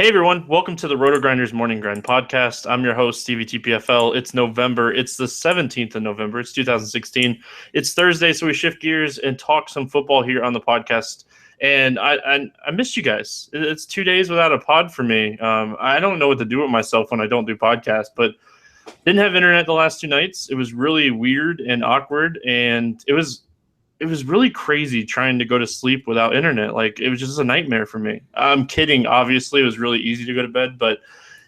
Hey everyone, welcome to the Roto Grinders Morning Grind podcast. I'm your host, Stevie TPFL. It's November. It's the 17th of November. It's 2016. It's Thursday, so we shift gears and talk some football here on the podcast. And I missed you guys. It's 2 days without a pod for me. I don't know what to do with myself when I don't do podcasts, but didn't have internet the last 2 nights. It was really weird and awkward, and it was really crazy trying to go to sleep without internet. Like, it was just a nightmare for me. I'm kidding. Obviously, it was really easy to go to bed. But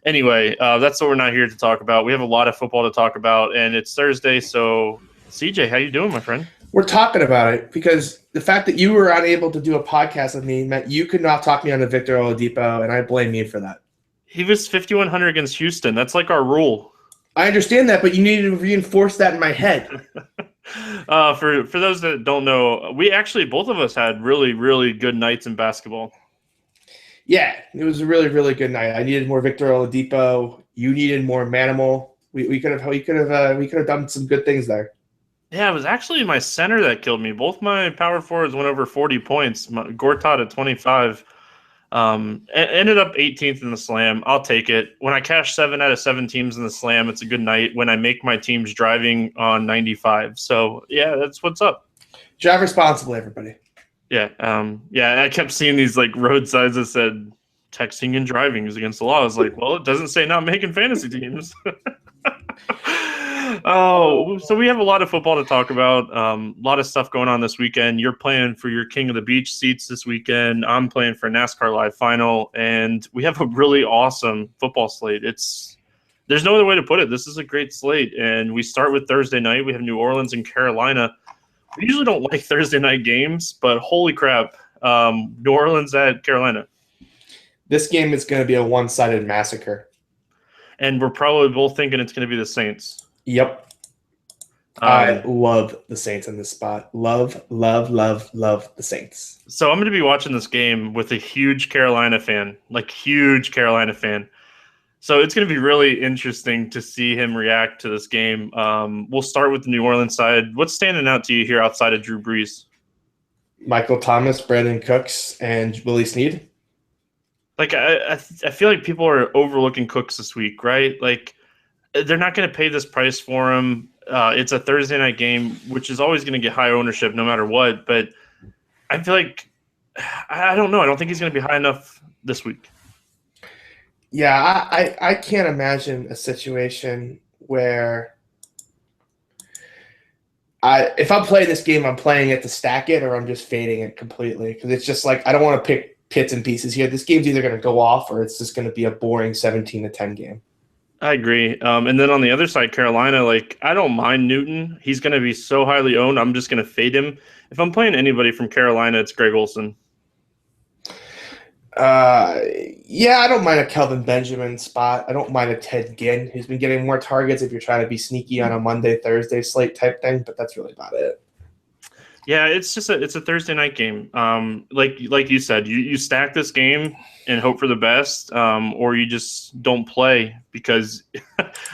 anyway, that's what we're not here to talk about. We have a lot of football to talk about, and it's Thursday. So, CJ, how you doing, my friend? We're talking about it because the fact that you were unable to do a podcast with me meant you could not talk me onto Victor Oladipo, and I blame you for that. He was 5,100 against Houston. That's like our rule. I understand that, but you need to reinforce that in my head. For those that don't know, we actually, both of us had really, really good nights in basketball. Yeah, it was a really, really good night. I needed more Victor Oladipo. You needed more Manimal. We could have done some good things there. Yeah, it was actually my center that killed me. Both my power forwards went over 40 points. Gortat at 25. Ended up 18th in the slam. I'll take it. When I cash 7 out of 7 teams in the slam, it's a good night. When I make my teams driving on 95. So, yeah, that's what's up. Drive responsibly, everybody. Yeah. I kept seeing these like road signs that said texting and driving is against the law. I was like, well, it doesn't say not making fantasy teams. Oh, so we have a lot of football to talk about. A lot of stuff going on this weekend. You're playing for your King of the Beach seats this weekend. I'm playing for NASCAR Live Final, and we have a really awesome football slate. There's no other way to put it. This is a great slate, and we start with Thursday night. We have New Orleans and Carolina. We usually don't like Thursday night games, but holy crap, New Orleans at Carolina. This game is going to be a one-sided massacre. And we're probably both thinking it's going to be the Saints. Yep. I love the Saints in this spot. Love the Saints. So I'm going to be watching this game with a huge Carolina fan, So it's going to be really interesting to see him react to this game. We'll start with the New Orleans side. What's standing out to you here outside of Drew Brees? Michael Thomas, Brandon Cooks, and Willie Snead. Like, I feel like people are overlooking Cooks this week, right? Like, they're not going to pay this price for him. It's a Thursday night game, which is always going to get high ownership no matter what. But I feel like, I don't know. I don't think he's going to be high enough this week. Yeah, I can't imagine a situation where if I'm playing this game, I'm playing it to stack it or I'm just fading it completely. Because it's just like I don't want to pick bits and pieces here. This game's either going to go off or it's just going to be a boring 17-10 game. I agree. And then on the other side, Carolina, like, I don't mind Newton. He's going to be so highly owned. I'm just going to fade him. If I'm playing anybody from Carolina, it's Greg Olsen. Yeah, I don't mind a Kelvin Benjamin spot. I don't mind a Ted Ginn, who's been getting more targets if you're trying to be sneaky on a Monday, Thursday slate type thing, but that's really about it. Yeah, it's a Thursday night game. Like you said, you stack this game and hope for the best, or you just don't play because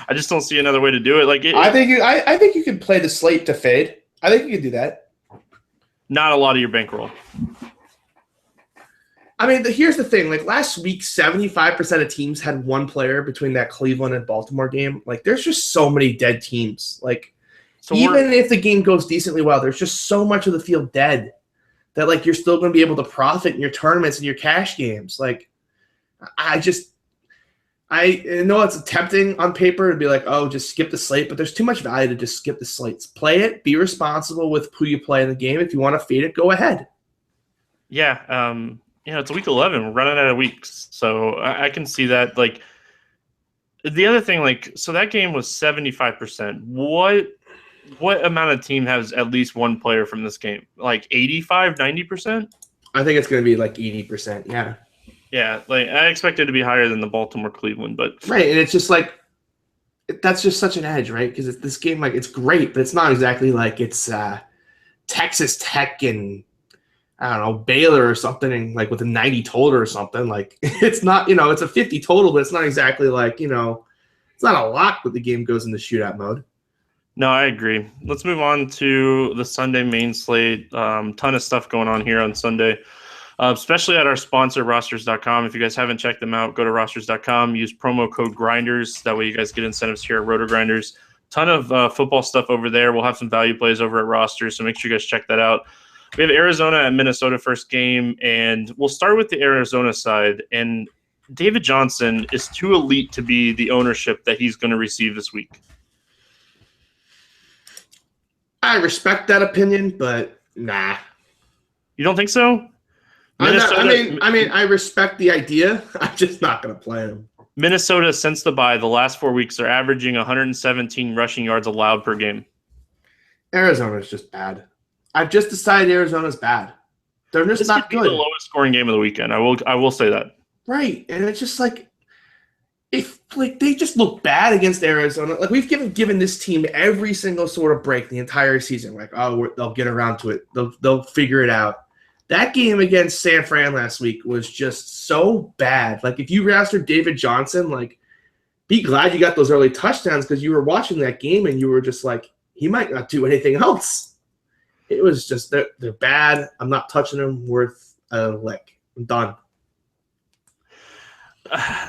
I just don't see another way to do it. Like I think you can play the slate to fade. I think you can do that. Not a lot of your bankroll. I mean, here's the thing. Like last week, 75% of teams had one player between that Cleveland and Baltimore game. Like there's just so many dead teams. Like so even if the game goes decently well, there's just so much of the field dead that like you're still going to be able to profit in your tournaments and your cash games. Like I know it's tempting on paper to be like, oh, just skip the slate, but there's too much value to just skip the slates. Play it. Be responsible with who you play in the game. If you want to fade it, go ahead. Yeah. It's week 11. We're running out of weeks. So I can see that. Like, the other thing, like, so that game was 75%. What amount of team has at least one player from this game? Like 85, 90%? I think it's going to be like 80%. Yeah. Yeah. Like, I expect it to be higher than the Baltimore Cleveland, but. Right. And it's just like, that's just such an edge, right? Because this game, like, it's great, but it's not exactly like it's Texas Tech and I don't know, Baylor or something, and like with a 90 total or something. Like it's not, it's a 50 total, but it's not exactly like, it's not a lot when the game goes into shootout mode. No, I agree. Let's move on to the Sunday main slate. Ton of stuff going on here on Sunday. especially at our sponsor, Rosters.com. If you guys haven't checked them out, go to Rosters.com, use promo code Grinders. That way you guys get incentives here at Roto Grinders. Ton of football stuff over there. We'll have some value plays over at Rosters, so make sure you guys check that out. We have Arizona and Minnesota first game, and we'll start with the Arizona side. And David Johnson is too elite to be the ownership that he's going to receive this week. I respect that opinion, but nah. You don't think so? I respect the idea. I'm just not going to play him. Minnesota, since the bye, the last 4 weeks, are averaging 117 rushing yards allowed per game. Arizona's just bad. I've just decided Arizona's bad. They're just not good. This could be the lowest scoring game of the weekend. I will say that. Right, and it's just if they just look bad against Arizona. Like we've given this team every single sort of break the entire season. Like, they'll get around to it. They'll figure it out. That game against San Fran last week was just so bad. Like if you rostered David Johnson, like be glad you got those early touchdowns because you were watching that game and you were just like, he might not do anything else. It was just they're bad. I'm not touching them worth a lick. I'm done.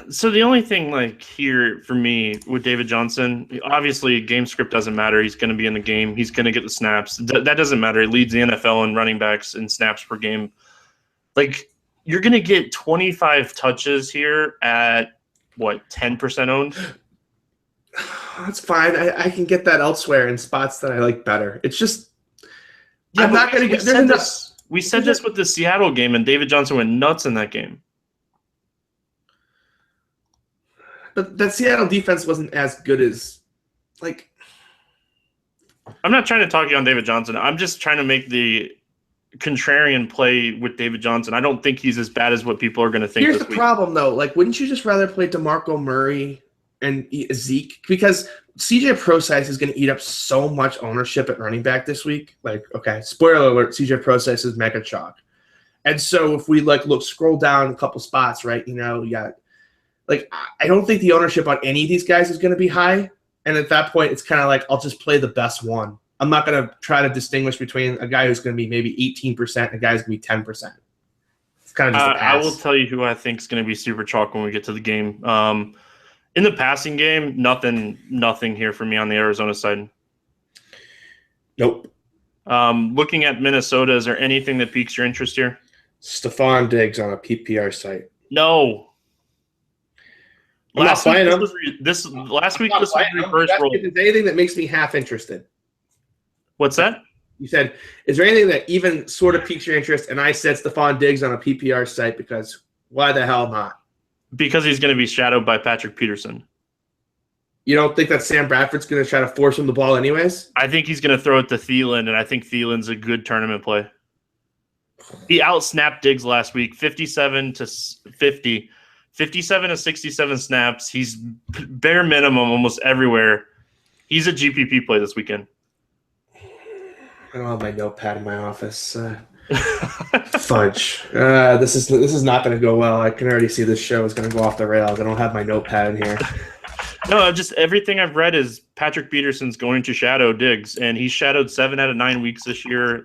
So the only thing here for me with David Johnson, obviously game script doesn't matter. He's going to be in the game. He's going to get the snaps. That doesn't matter. He leads the NFL in running backs and snaps per game. You're going to get 25 touches here at 10% owned? That's fine. I can get that elsewhere in spots that I like better. It's just I'm not going to get this. We said this with the Seattle game, and David Johnson went nuts in that game. But that Seattle defense wasn't as good as I'm not trying to talk you on David Johnson. I'm just trying to make the contrarian play with David Johnson. I don't think he's as bad as what people are going to think. Here's the problem, though. Wouldn't you just rather play DeMarco Murray and Zeke? Because CJ Procise is going to eat up so much ownership at running back this week. Okay, spoiler alert, CJ Procise is mega chalk. And so if we scroll down a couple spots, right, you got I don't think the ownership on any of these guys is going to be high. And at that point, it's kind of I'll just play the best one. I'm not going to try to distinguish between a guy who's going to be maybe 18% and a guy who's going to be 10%. It's kind of just a pass. I will tell you who I think is going to be super chalk when we get to the game. In the passing game, nothing here for me on the Arizona side. Nope. Looking at Minnesota, is there anything that piques your interest here? Stephon Diggs on a PPR site. No. Last week, this was reverse role. Is there anything that makes me half interested? What's that? You said, is there anything that even sort of piques your interest? And I said Stephon Diggs on a PPR site because why the hell not? Because he's going to be shadowed by Patrick Peterson. You don't think that Sam Bradford's going to try to force him the ball anyways? I think he's going to throw it to Thielen, and I think Thielen's a good tournament play. He outsnapped Diggs last week, 57 to 50. 57 to 67 snaps. He's bare minimum almost everywhere. He's a GPP play this weekend. I don't have my notepad in my office. Fudge. This is not going to go well. I can already see this show is going to go off the rails. I don't have my notepad in here. No, just everything I've read is Patrick Peterson's going to shadow Diggs, and he's shadowed 7 out of 9 weeks this year.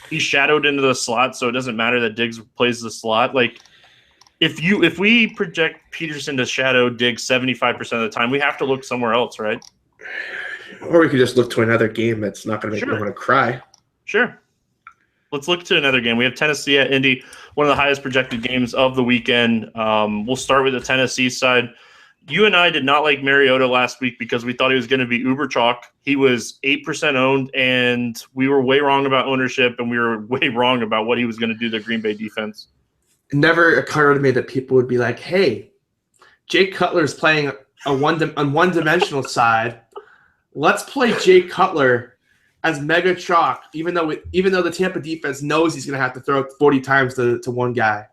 He's shadowed into the slot, so it doesn't matter that Diggs plays the slot. If we project Peterson to shadow Diggs 75% of the time, we have to look somewhere else, right? Or we could just look to another game that's not going to make me want to cry. Sure. Let's look to another game. We have Tennessee at Indy, one of the highest projected games of the weekend. We'll start with the Tennessee side. You and I did not like Mariota last week because we thought he was going to be uber chalk. He was 8% owned, and we were way wrong about ownership, and we were way wrong about what he was going to do to the Green Bay defense. It never occurred to me that people would be like, hey, Jay Cutler's playing on one-dimensional side. Let's play Jay Cutler as mega chalk, even though the Tampa defense knows he's going to have to throw it 40 times to one guy.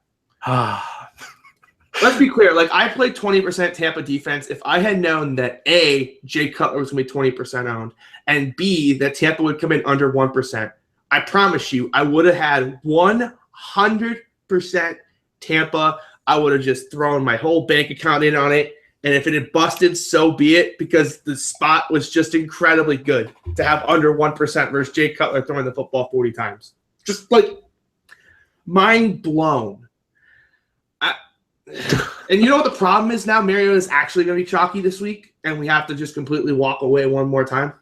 Let's be clear. I played 20% Tampa defense. If I had known that A, Jay Cutler was going to be 20% owned, and B, that Tampa would come in under 1%, I promise you, I would have had 100% Tampa. I would have just thrown my whole bank account in on it. And if it had busted, so be it, because the spot was just incredibly good to have under 1% versus Jay Cutler throwing the football 40 times. Just Mind blown. And you know what the problem is now? Mariota is actually going to be chalky this week, and we have to just completely walk away one more time.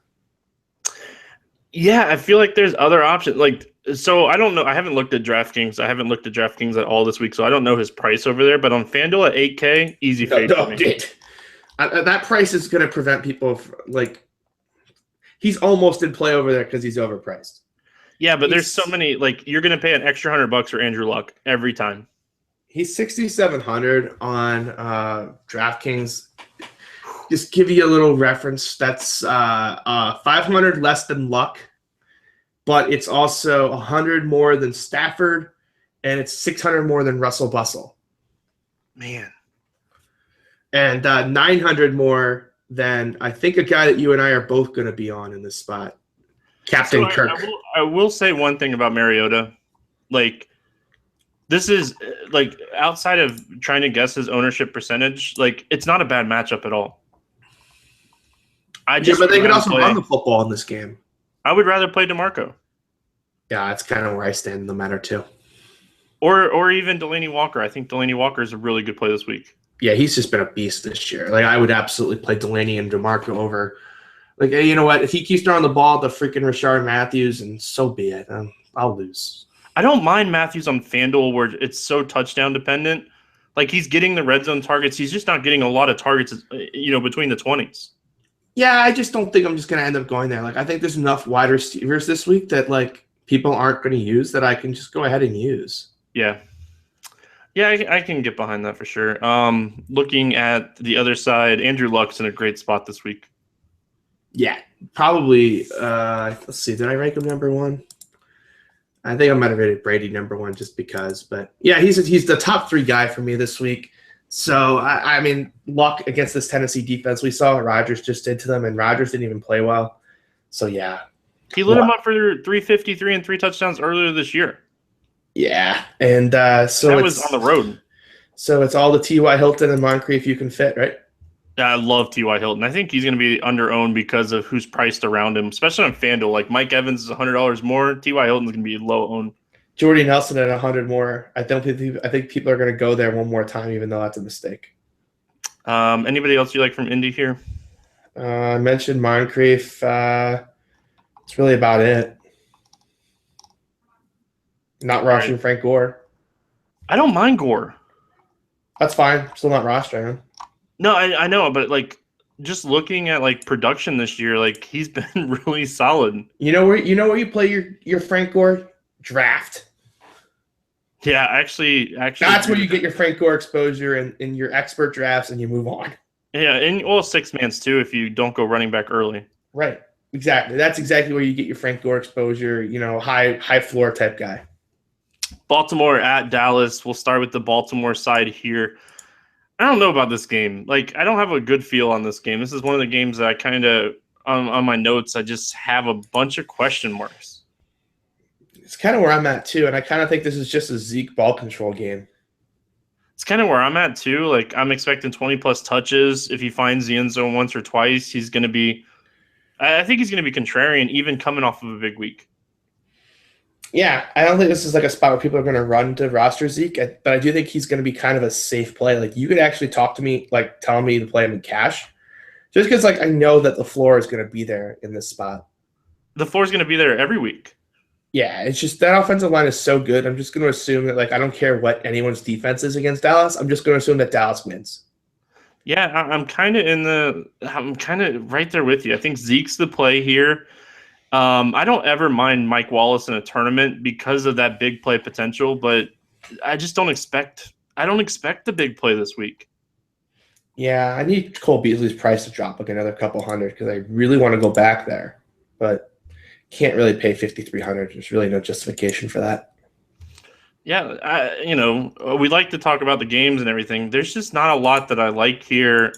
Yeah, I feel like there's other options. Like, so I don't know. I haven't looked at DraftKings. I haven't looked at DraftKings at all this week, so I don't know his price over there. But on FanDuel at 8K, easy fade for me. Dude. That price is going to prevent people from, like, he's almost in play over there because he's overpriced. Yeah, but there's so many. Like, you're going to pay an extra $100 for Andrew Luck every time. He's 6,700 on DraftKings. Just give you a little reference. That's 500 less than Luck, but it's also 100 more than Stafford, and it's 600 more than Russell Bustle. Man. And 900 more than, I think, a guy that you and I are both going to be on in this spot, Captain Kirk. I will say one thing about Mariota. Like, this is, like, outside of trying to guess his ownership percentage, like, it's not a bad matchup at all. But they could also run the football in this game. I would rather play DeMarco. Yeah, that's kind of where I stand in the matter, too. Or even Delaney Walker. I think Delaney Walker is a really good play this week. Yeah, he's just been a beast this year. Like, I would absolutely play Delaney and DeMarco over. Like, you know what? If he keeps throwing the ball to freaking Rashard Matthews, and so be it. I'll lose. I don't mind Matthews on FanDuel where it's so touchdown dependent. Like, he's getting the red zone targets. He's just not getting a lot of targets, between the 20s. Yeah, I just don't think I'm just going to end up going there. Like, I think there's enough wide receivers this week that, like, people aren't going to use that I can just go ahead and use. Yeah. Yeah, I can get behind that for sure. Looking at the other side, Andrew Luck's in a great spot this week. Yeah, probably. Let's see. Did I rank him number one? I think I might have rated Brady number one just because. But, yeah, he's the top 3 guy for me this week. So, I mean, Luck against this Tennessee defense, we saw what Rodgers just did to them, and Rodgers didn't even play well. So, yeah. He lit him up for 353 and 3 touchdowns earlier this year. Yeah, and so that was on the road. So it's all the T.Y. Hilton and Moncrief you can fit, right? Yeah, I love T.Y. Hilton. I think he's going to be under-owned because of who's priced around him, especially on FanDuel. Like, Mike Evans is $100 more. T.Y. Hilton's going to be low-owned. Jordy Nelson at 100 more. I think people are going to go there one more time, even though that's a mistake. Anybody else you like from Indy here? I mentioned Moncrief. It's really about it. Not rushing Frank Gore. I don't mind Gore. That's fine. Still not rostering him. No, I know, but like just looking at like production this year, like he's been really solid. You know where you play your Frank Gore? Draft. Yeah, actually, that's where you get your Frank Gore exposure in your expert drafts, and you move on. Yeah, and all 6-mans too if you don't go running back early. Right. Exactly. That's exactly where you get your Frank Gore exposure. High floor type guy. Baltimore at Dallas. We'll start with the Baltimore side here. I don't know about this game. Like, I don't have a good feel on this game. This is one of the games that I kind of, on my notes, I just have a bunch of question marks. It's kind of where I'm at, too, and I kind of think this is just a Zeke ball control game. It's kind of where I'm at, too. Like, I'm expecting 20-plus touches. If he finds the end zone once or twice, he's going to be – I think he's going to be contrarian, even coming off of a big week. Yeah, I don't think this is like a spot where people are going to run to roster Zeke, but I do think he's going to be kind of a safe play. Like, you could actually talk to me, like, telling me to play him in cash, just because, like, I know that the floor is going to be there in this spot. The floor is going to be there every week. Yeah, it's just that offensive line is so good. I'm just going to assume that, like, I don't care what anyone's defense is against Dallas. I'm just going to assume that Dallas wins. Yeah, I'm kind of right there with you. I think Zeke's the play here. I don't ever mind Mike Wallace in a tournament because of that big play potential, but I just don't expect the big play this week. Yeah, I need Cole Beasley's price to drop like another couple hundred because I really want to go back there, but can't really pay $5,300. There's really no justification for that. Yeah, we like to talk about the games and everything. There's just not a lot that I like here.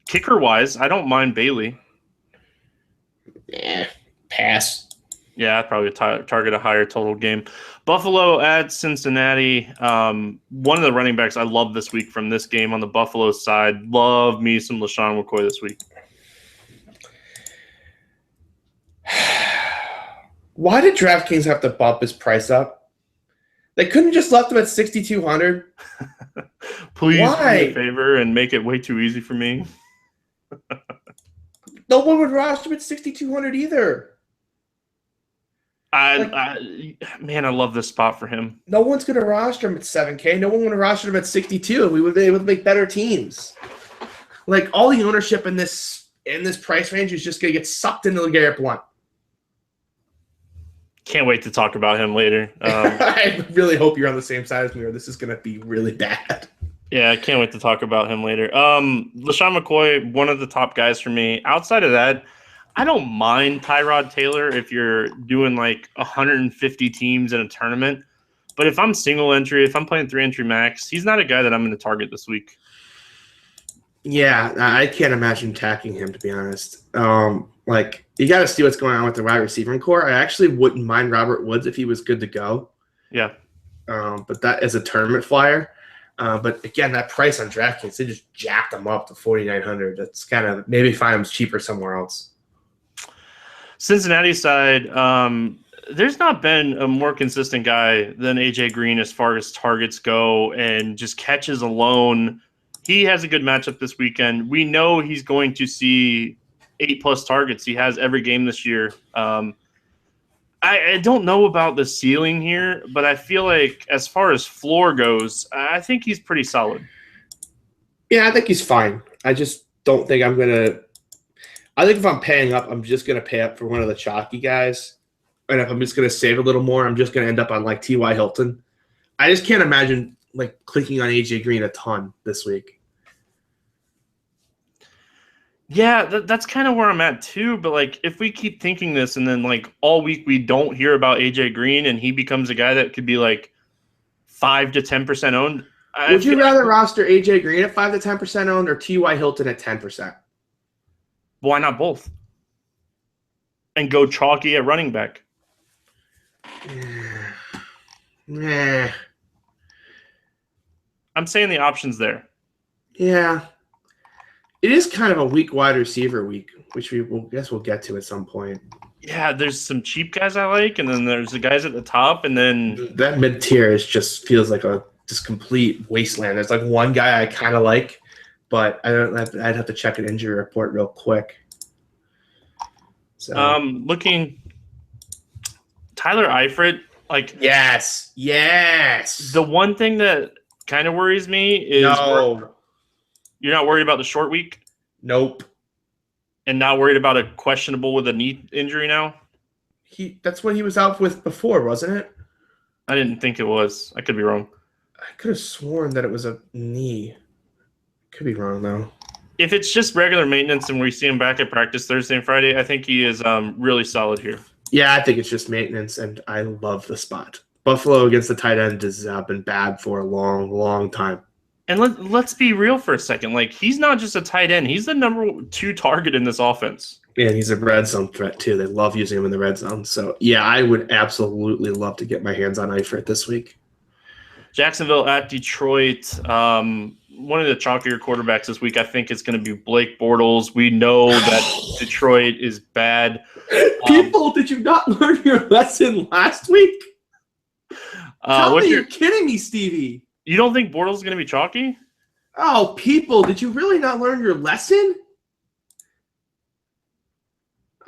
Kicker-wise, I don't mind Bailey. Yeah, pass. Yeah, I'd probably target a higher total game. Buffalo at Cincinnati. One of the running backs I love this week from this game on the Buffalo side. Love me some LaShawn McCoy this week. Why did DraftKings have to bump his price up? They couldn't just left him at 6,200. Please Why? do me a favor and make it way too easy for me. No one would roster him at 6,200 either. Man, I love this spot for him. No one's going to roster him at 7K. No one would roster him at 62, and we would be able to make better teams. Like, all the ownership in this price range is just going to get sucked into LeGarrette Blount. Can't wait to talk about him later. I really hope you're on the same side as me, or this is going to be really bad. Yeah, I can't wait to talk about him later. LeSean McCoy, one of the top guys for me. Outside of that, I don't mind Tyrod Taylor if you're doing like 150 teams in a tournament. But if I'm single entry, if I'm playing 3-entry max, he's not a guy that I'm going to target this week. Yeah, I can't imagine tacking him, to be honest. Like, you got to see what's going on with the wide receiving core. I actually wouldn't mind Robert Woods if he was good to go. Yeah. But that is a tournament flyer. But again, that price on DraftKings, they just jacked him up to 4,900. That's kind of maybe find him cheaper somewhere else. Cincinnati side, there's not been a more consistent guy than AJ Green as far as targets go and just catches alone. He has a good matchup this weekend. We know he's going to see 8+ targets. He has every game this year. I don't know about the ceiling here, but I feel like as far as floor goes, I think he's pretty solid. Yeah, I think he's fine. I just don't think I'm going to – I think if I'm paying up, I'm just going to pay up for one of the chalky guys. And if I'm just going to save a little more, I'm just going to end up on, like, T.Y. Hilton. I just can't imagine, like, clicking on A.J. Green a ton this week. Yeah, that's kind of where I'm at too. But like, if we keep thinking this and then like all week we don't hear about AJ Green and he becomes a guy that could be like 5 to 10% owned. Would you rather roster AJ Green at 5 to 10% owned or T.Y. Hilton at 10%? Why not both? And go chalky at running back. Nah. I'm saying the option's there. Yeah. It is kind of a weak wide receiver week, which we'll get to at some point. Yeah, there's some cheap guys I like, and then there's the guys at the top, and then that mid tier just feels like a just complete wasteland. There's like one guy I kind of like, but I'd have to check an injury report real quick. So looking Tyler Eifert, like yes. The one thing that kind of worries me is you're not worried about the short week? Nope. And not worried about a questionable with a knee injury now? That's what he was out with before, wasn't it? I didn't think it was. I could be wrong. I could have sworn that it was a knee. Could be wrong, though. If it's just regular maintenance and we see him back at practice Thursday and Friday, I think he is really solid here. Yeah, I think it's just maintenance, and I love the spot. Buffalo against the tight end has been bad for a long, long time. And let's be real for a second. Like, he's not just a tight end. He's the number 2 target in this offense. Yeah, he's a red zone threat, too. They love using him in the red zone. So, yeah, I would absolutely love to get my hands on Eifert this week. Jacksonville at Detroit. One of the chalkier quarterbacks this week, I think, is going to be Blake Bortles. We know that Detroit is bad. People, did you not learn your lesson last week? Tell me you're kidding me, Stevie. You don't think Bortles is going to be chalky? Oh, people, did you really not learn your lesson?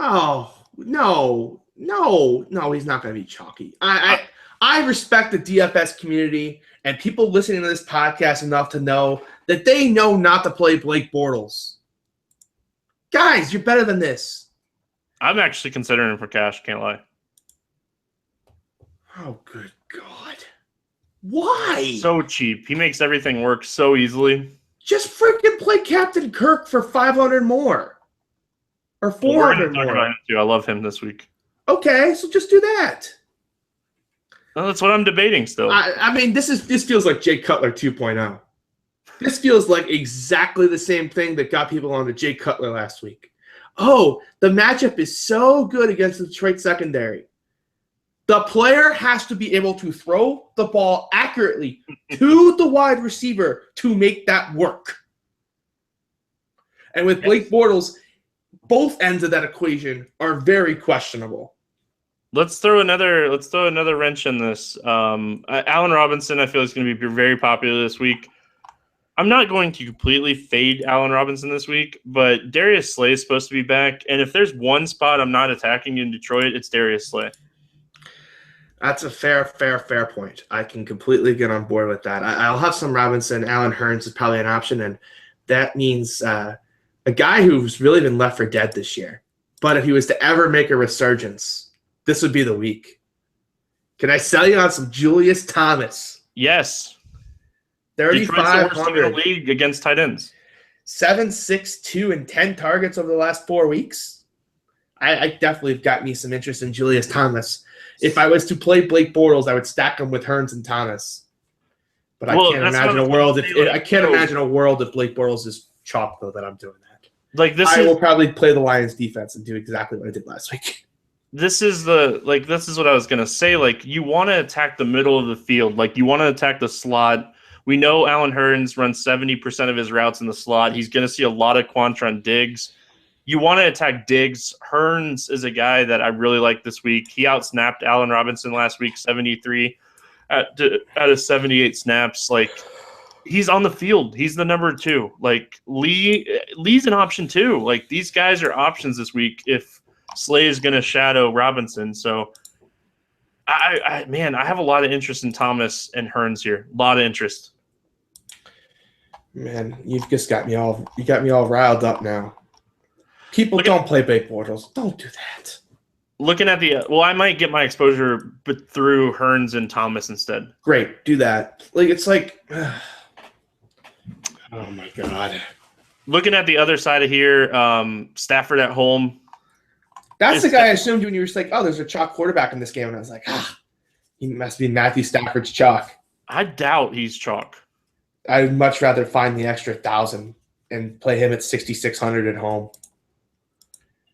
Oh, no, he's not going to be chalky. I respect the DFS community and people listening to this podcast enough to know that they know not to play Blake Bortles. Guys, you're better than this. I'm actually considering him for cash, can't lie. Oh, good God. Why? So cheap. He makes everything work so easily. Just freaking play Captain Kirk for 500 more. Or 400 more. About him too. I love him this week. Okay, so just do that. Well, that's what I'm debating still. I mean, this feels like Jay Cutler 2.0. This feels like exactly the same thing that got people on to Jay Cutler last week. Oh, the matchup is so good against the Detroit secondary. The player has to be able to throw the ball accurately to the wide receiver to make that work. And with Blake Bortles, both ends of that equation are very questionable. Let's throw another wrench in this. Allen Robinson, I feel, is going to be very popular this week. I'm not going to completely fade Allen Robinson this week, but Darius Slay is supposed to be back. And if there's one spot I'm not attacking in Detroit, it's Darius Slay. That's a fair point. I can completely get on board with that. I'll have some Robinson. Allen Hurns is probably an option, and that means a guy who's really been left for dead this year. But if he was to ever make a resurgence, this would be the week. Can I sell you on some Julius Thomas? Yes. 3,500 in the league against tight ends. 7, 6, 2, and 10 targets over the last 4 weeks. I definitely have got me some interest in Julius Thomas. If I was to play Blake Bortles, I would stack him with Hurns and Thomas. But I can't imagine a world if Blake Bortles is chalk, though, that I'm doing that. I will probably play the Lions defense and do exactly what I did last week. This is what I was gonna say. Like, you want to attack the middle of the field. Like, you want to attack the slot. We know Allen Hurns runs 70% of his routes in the slot. He's going to see a lot of Quantrell Diggs. You want to attack Diggs. Hurns is a guy that I really like this week. He outsnapped Allen Robinson last week, 73 out of 78 snaps. Like, he's on the field. He's the number 2. Like, Lee's an option too. Like, these guys are options this week if Slay is going to shadow Robinson. So, I have a lot of interest in Thomas and Hurns here. A lot of interest. Man, you've just got me all riled up now. People don't play Blake Bortles. Don't do that. Looking at I might get my exposure but through Hurns and Thomas instead. Great, do that. Oh my God. Looking at the other side of here, Stafford at home. That's the guy I assumed when you were just like, oh, there's a chalk quarterback in this game. And I was like, he must be Matthew Stafford's chalk. I doubt he's chalk. I'd much rather find the extra 1,000 and play him at 6,600 at home.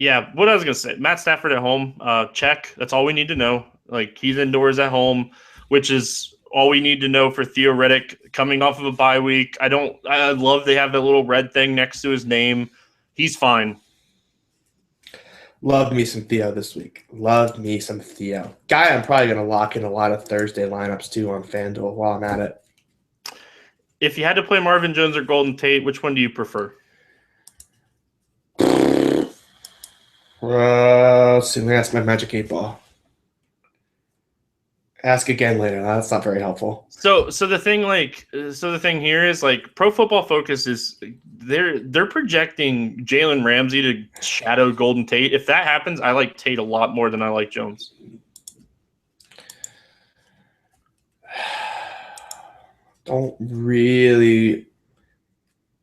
Yeah, what I was going to say, Matt Stafford at home, check. That's all we need to know. Like, he's indoors at home, which is all we need to know for Theo Riddick coming off of a bye week. I love they have that little red thing next to his name. He's fine. Loved me some Theo this week. Loved me some Theo. Guy I'm probably going to lock in a lot of Thursday lineups, too, on FanDuel while I'm at it. If you had to play Marvin Jones or Golden Tate, which one do you prefer? Let's see. Let me ask my Magic 8 Ball. Ask again later. That's not very helpful. So the thing here is, like, Pro Football Focus is they're projecting Jalen Ramsey to shadow Golden Tate. If that happens, I like Tate a lot more than I like Jones. Don't really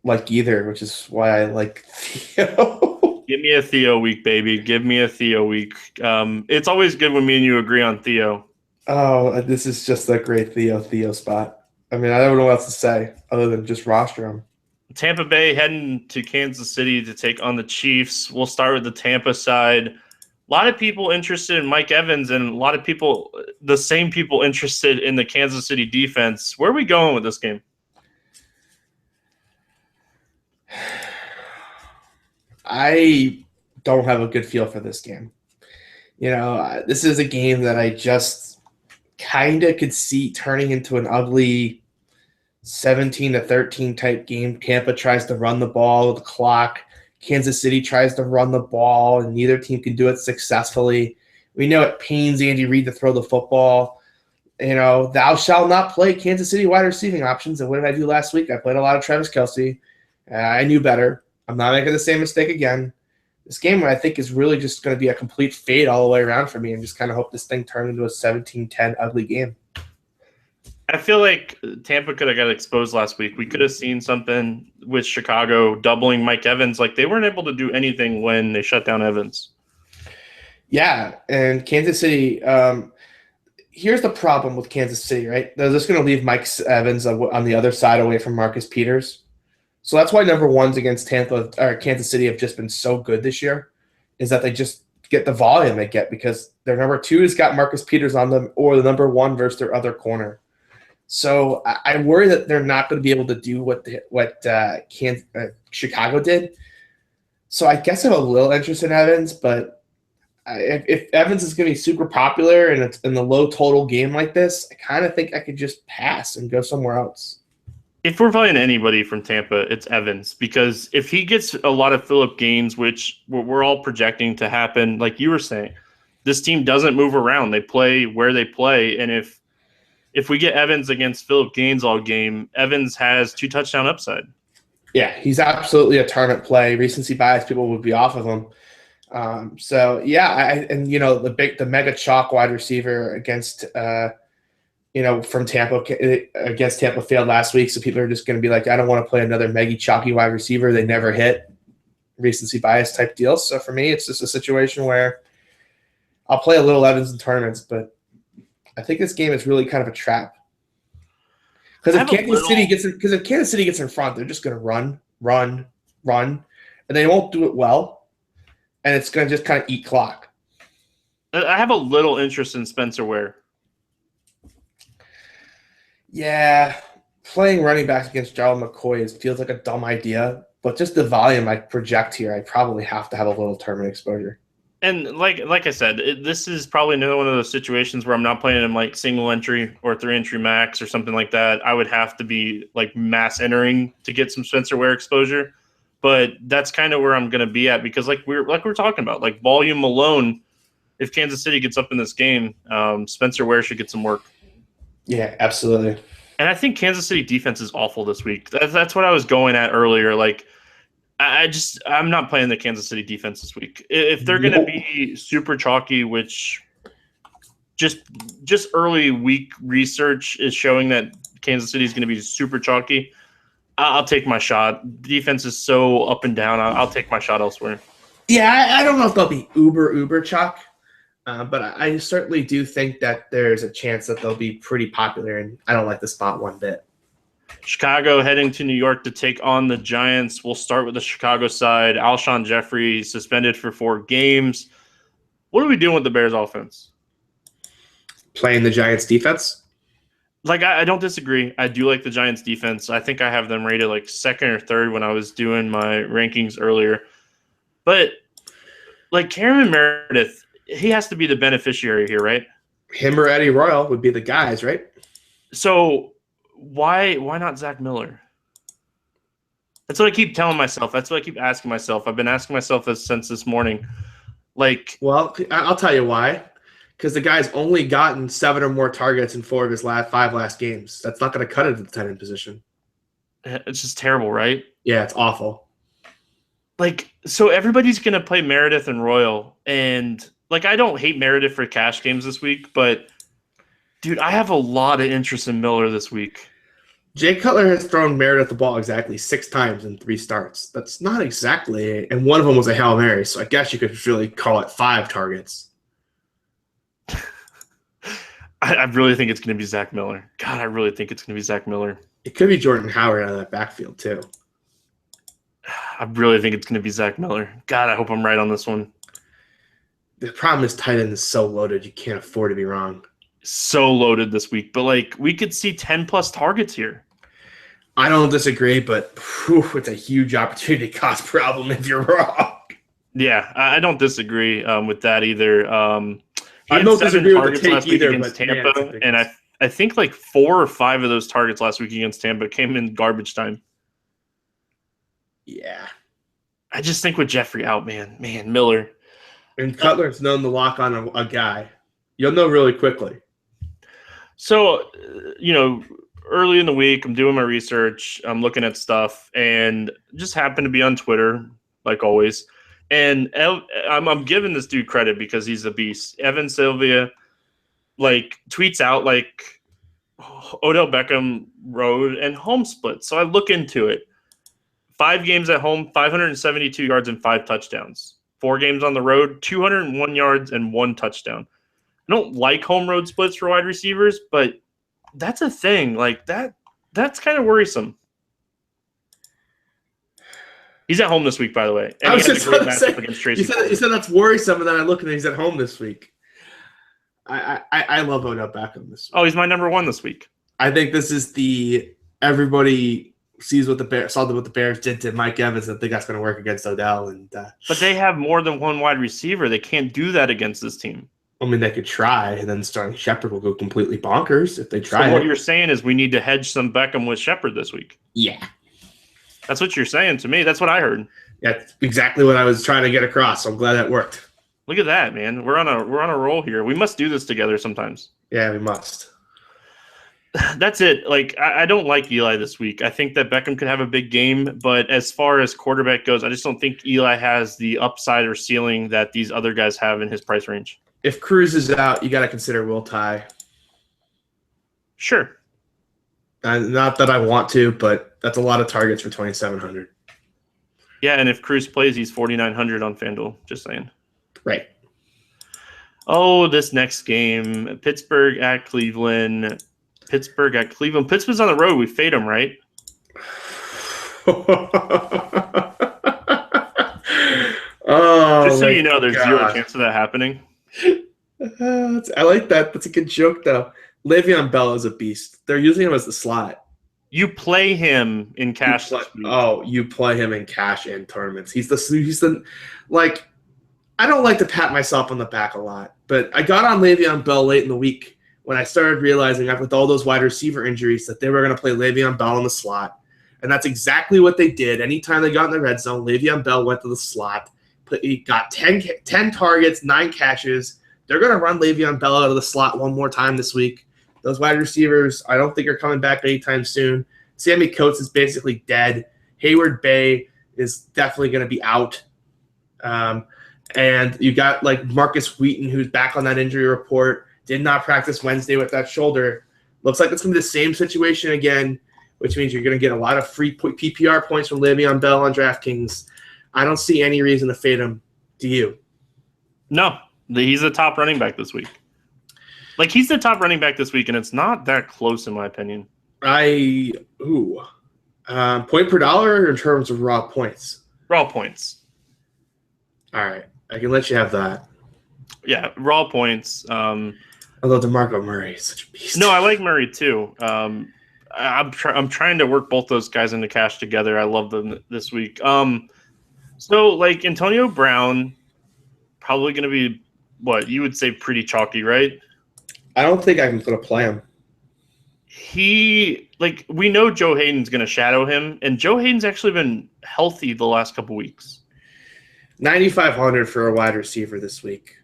like either, which is why I like Theo. Give me a Theo week, baby. Give me a Theo week. It's always good when me and you agree on Theo. Oh, this is just a great Theo spot. I mean, I don't know what else to say other than just roster him. Tampa Bay heading to Kansas City to take on the Chiefs. We'll start with the Tampa side. A lot of people interested in Mike Evans and a lot of people, the same people interested in the Kansas City defense. Where are we going with this game? I don't have a good feel for this game. This is a game that I just kind of could see turning into an ugly 17-13 type game. Tampa tries to run the ball with the clock. Kansas City tries to run the ball, and neither team can do it successfully. We know it pains Andy Reid to throw the football. Thou shalt not play Kansas City wide receiving options. And what did I do last week? I played a lot of Travis Kelce. I knew better. I'm not making the same mistake again. This game, I think, is really just going to be a complete fade all the way around for me, and just kind of hope this thing turns into a 17-10 ugly game. I feel like Tampa could have got exposed last week. We could have seen something with Chicago doubling Mike Evans. Like, they weren't able to do anything when they shut down Evans. Yeah, and Kansas City, here's the problem with Kansas City, right? They're just going to leave Mike Evans on the other side away from Marcus Peters. So that's why number ones against Kansas City have just been so good this year, is that they just get the volume they get because their number two has got Marcus Peters on them, or the number one versus their other corner. So I worry that they're not going to be able to do what Chicago did. So I guess I'm a little interested in Evans, but if Evans is going to be super popular and it's in the low total game like this, I kind of think I could just pass and go somewhere else. If we're playing anybody from Tampa, it's Evans, because if he gets a lot of Phillip gains, which we're all projecting to happen, like you were saying, this team doesn't move around. They play where they play, and if we get Evans against Phillip Gaines all game, Evans has 2 touchdown upside. Yeah, he's absolutely a tournament play. Recency bias, people would be off of him. The mega chalk wide receiver against from Tampa against Tampa failed last week, so people are just going to be like, I don't want to play another mega chalky wide receiver. They never hit. Recency bias type deal. So for me, it's just a situation where I'll play a little Evans in tournaments, but I think this game is really kind of a trap. Because if Kansas City gets in front, they're just going to run, and they won't do it well, and it's going to just kind of eat clock. I have a little interest in Spencer Ware. Yeah, playing running backs against Gerald McCoy feels like a dumb idea, but just the volume I project here, I probably have to have a little tournament exposure. And like I said, this is probably another one of those situations where I'm not playing him like single entry or 3 entry max or something like that. I would have to be like mass entering to get some Spencer Ware exposure, but that's kind of where I'm going to be at, because like we're talking about, like volume alone, if Kansas City gets up in this game, Spencer Ware should get some work. Yeah, absolutely. And I think Kansas City defense is awful this week. That's what I was going at earlier. Like, I'm not playing the Kansas City defense this week. If they're going to be super chalky, which just early week research is showing that Kansas City is going to be super chalky, I'll take my shot. Defense is so up and down. I'll take my shot elsewhere. Yeah, I don't know if they'll be uber chalk. But I certainly do think that there's a chance that they'll be pretty popular, and I don't like the spot one bit. Chicago heading to New York to take on the Giants. We'll start with the Chicago side. Alshon Jeffrey suspended for 4 games. What are we doing with the Bears offense? Playing the Giants defense? Like, I don't disagree. I do like the Giants defense. I think I have them rated like 2nd or 3rd when I was doing my rankings earlier. But, like, Cameron Meredith, he has to be the beneficiary here, right? Him or Eddie Royal would be the guys, right? So why not Zach Miller? That's what I keep telling myself. That's what I keep asking myself. I've been asking myself this since this morning. Like, well, I'll tell you why. Because the guy's only gotten 7 or more targets in 4 of his 5 last games. That's not going to cut it at the tight end position. It's just terrible, right? Yeah, it's awful. Like, so everybody's going to play Meredith and Royal, and like, I don't hate Meredith for cash games this week, but, dude, I have a lot of interest in Miller this week. Jay Cutler has thrown Meredith the ball exactly 6 times in 3 starts. That's not exactly – and one of them was a Hail Mary, so I guess you could really call it 5 targets. I really think it's going to be Zach Miller. God, I really think it's going to be Zach Miller. It could be Jordan Howard out of that backfield, too. I really think it's going to be Zach Miller. God, I hope I'm right on this one. The problem is tight end is so loaded, you can't afford to be wrong. So loaded this week. But, like, we could see 10-plus targets here. I don't disagree, but it's a huge opportunity cost problem if you're wrong. Yeah, I don't disagree with that either. I don't disagree with the take either, against Tampa, and I think like 4 or 5 of those targets last week against Tampa came in garbage time. Yeah. I just think with Jeffrey out, man, Miller. And Cutler's known to lock on a guy. You'll know really quickly. So, early in the week, I'm doing my research. I'm looking at stuff, and just happened to be on Twitter, like always. And I'm giving this dude credit because he's a beast. Evan Sylvia, like, tweets out, like, Odell Beckham road and home split. So I look into it. 5 games at home, 572 yards and 5 touchdowns. 4 games on the road, 201 yards and 1 touchdown. I don't like home road splits for wide receivers, but that's a thing. Like, that's kind of worrisome. He's at home this week, by the way. And I was he just has a great going to say, matchup against Tracy. You said that's worrisome, and then I look and he's at home this week. I love Odell Beckham this week. Oh, he's my number 1 this week. I think this is the everybody saw what the Bears did to Mike Evans. I think that's going to work against Odell. But they have more than one wide receiver. They can't do that against this team. I mean, they could try, and then Sterling Shepard will go completely bonkers if they try. So what you're saying is we need to hedge some Beckham with Shepard this week. Yeah, that's what you're saying to me. That's what I heard. Yeah, that's exactly what I was trying to get across. So I'm glad that worked. Look at that, man. We're on a roll here. We must do this together sometimes. Yeah, we must. That's it. Like, I don't like Eli this week. I think that Beckham could have a big game, but as far as quarterback goes, I just don't think Eli has the upside or ceiling that these other guys have in his price range. If Cruz is out, you got to consider Will Tye. Sure. Not that I want to, but that's a lot of targets for 2,700. Yeah, and if Cruz plays, he's 4,900 on FanDuel. Just saying. Right. Oh, this next game, Pittsburgh at Cleveland. Pittsburgh's on the road. We fade them, right? Just so you know, there's zero chance of that happening. I like that. That's a good joke, though. Le'Veon Bell is a beast. They're using him as the slot. You play him in cash. You play him in cash and tournaments. He's the like. I don't like to pat myself on the back a lot, but I got on Le'Veon Bell late in the week when I started realizing with all those wide receiver injuries that they were going to play Le'Veon Bell in the slot, and that's exactly what they did. Anytime they got in the red zone, Le'Veon Bell went to the slot. He got 10 targets, 9 catches. They're going to run Le'Veon Bell out of the slot one more time this week. Those wide receivers, I don't think are coming back anytime soon. Sammy Coates is basically dead. Hayward Bay is definitely going to be out. And you got like Marcus Wheaton, who's back on that injury report, did not practice Wednesday with that shoulder. Looks like it's going to be the same situation again, which means you're going to get a lot of free PPR points from Le'Veon Bell on DraftKings. I don't see any reason to fade him. Do you? No, he's the top running back this week. Like, he's the top running back this week, and it's not that close in my opinion. Point per dollar or in terms of raw points? Raw points. All right. I can let you have that. Yeah, raw points. Although DeMarco Murray is such a beast. No, I like Murray too. I'm trying to work both those guys into cash together. I love them this week. So like Antonio Brown, probably going to be what you would say pretty chalky, right? I don't think I'm going to play him. We know Joe Hayden's going to shadow him, and Joe Hayden's actually been healthy the last couple weeks. 9,500 for a wide receiver this week.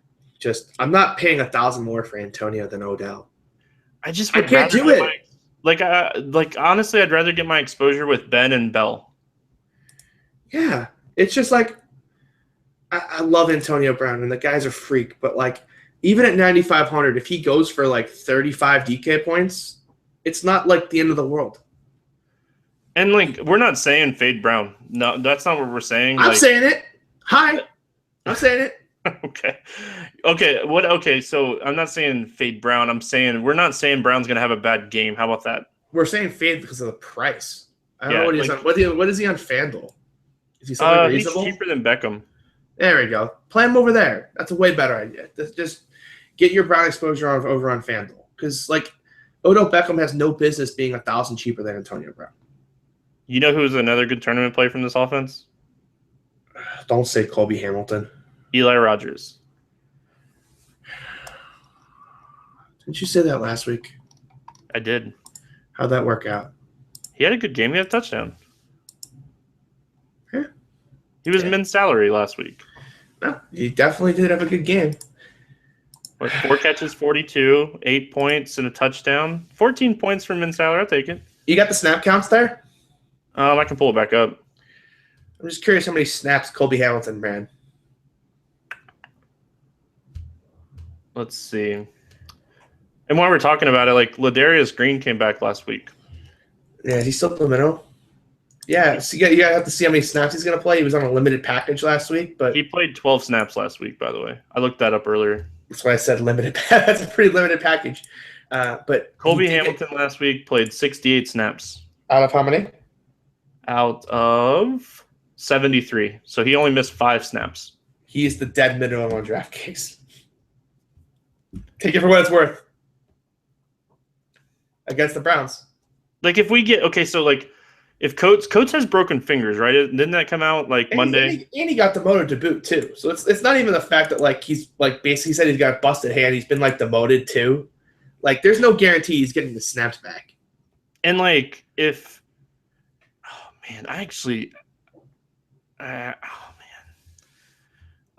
I'm not paying 1,000 more for Antonio than Odell. I can't do it. Honestly, I'd rather get my exposure with Ben and Bell. Yeah, it's just like I love Antonio Brown and the guy's a freak, but like even at 9,500, if he goes for like 35 DK points, it's not like the end of the world. And like we're not saying fade Brown. No, that's not what we're saying. I'm saying it. Hi, I'm saying it. Okay. So I'm not saying fade Brown. We're not saying Brown's going to have a bad game. How about that? We're saying fade because of the price. I don't know what he's on. What is he on FanDuel? Is he something reasonable? He's cheaper than Beckham. There we go. Play him over there. That's a way better idea. Just get your Brown exposure over on FanDuel because like Odell Beckham has no business being 1,000 cheaper than Antonio Brown. You know who's another good tournament play from this offense? Don't say Colby Hamilton. Eli Rogers. Didn't you say that last week? I did. How'd that work out? He had a good game. He had a touchdown. Yeah. He was min salary last week. No, he definitely did have a good game. 4 catches, 42, 8 points, and a touchdown. 14 points from min salary. I'll take it. You got the snap counts there? I can pull it back up. I'm just curious how many snaps Colby Hamilton ran. Let's see. And while we're talking about it, like Ladarius Green came back last week. Yeah, is he still in the middle? Yeah, so you gotta have to see how many snaps he's gonna play. He was on a limited package last week, but he played 12 snaps last week, by the way. I looked that up earlier. That's why I said limited. That's a pretty limited package. But Colby Hamilton last week played 68 snaps. Out of how many? Out of 73. So he only missed 5 snaps. He's the dead minimum on DraftKings. Take it for what it's worth. Against the Browns. Like if if Coates has broken fingers, right? Didn't that come out like Monday? And he got demoted to boot too. So it's not even the fact that like he's like basically said he's got a busted hand. He's been like demoted too. Like there's no guarantee he's getting the snaps back. And like if, oh man, I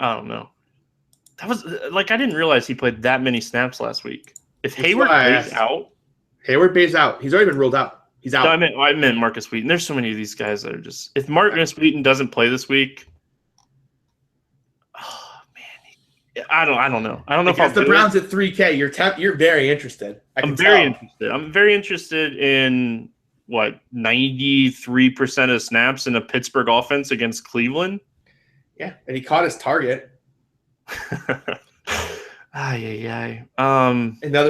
don't know. That was like I didn't realize he played that many snaps last week. If Hayward plays out, Hayward plays out. He's already been ruled out. He's out. No, I meant Marcus Wheaton. There's so many of these guys that are just. If Marcus Wheaton doesn't play this week, oh man, I don't know. I don't know if the Browns at $3K. You're very interested. I'm very interested in what 93% of snaps in a Pittsburgh offense against Cleveland. Yeah, and he caught his target. Another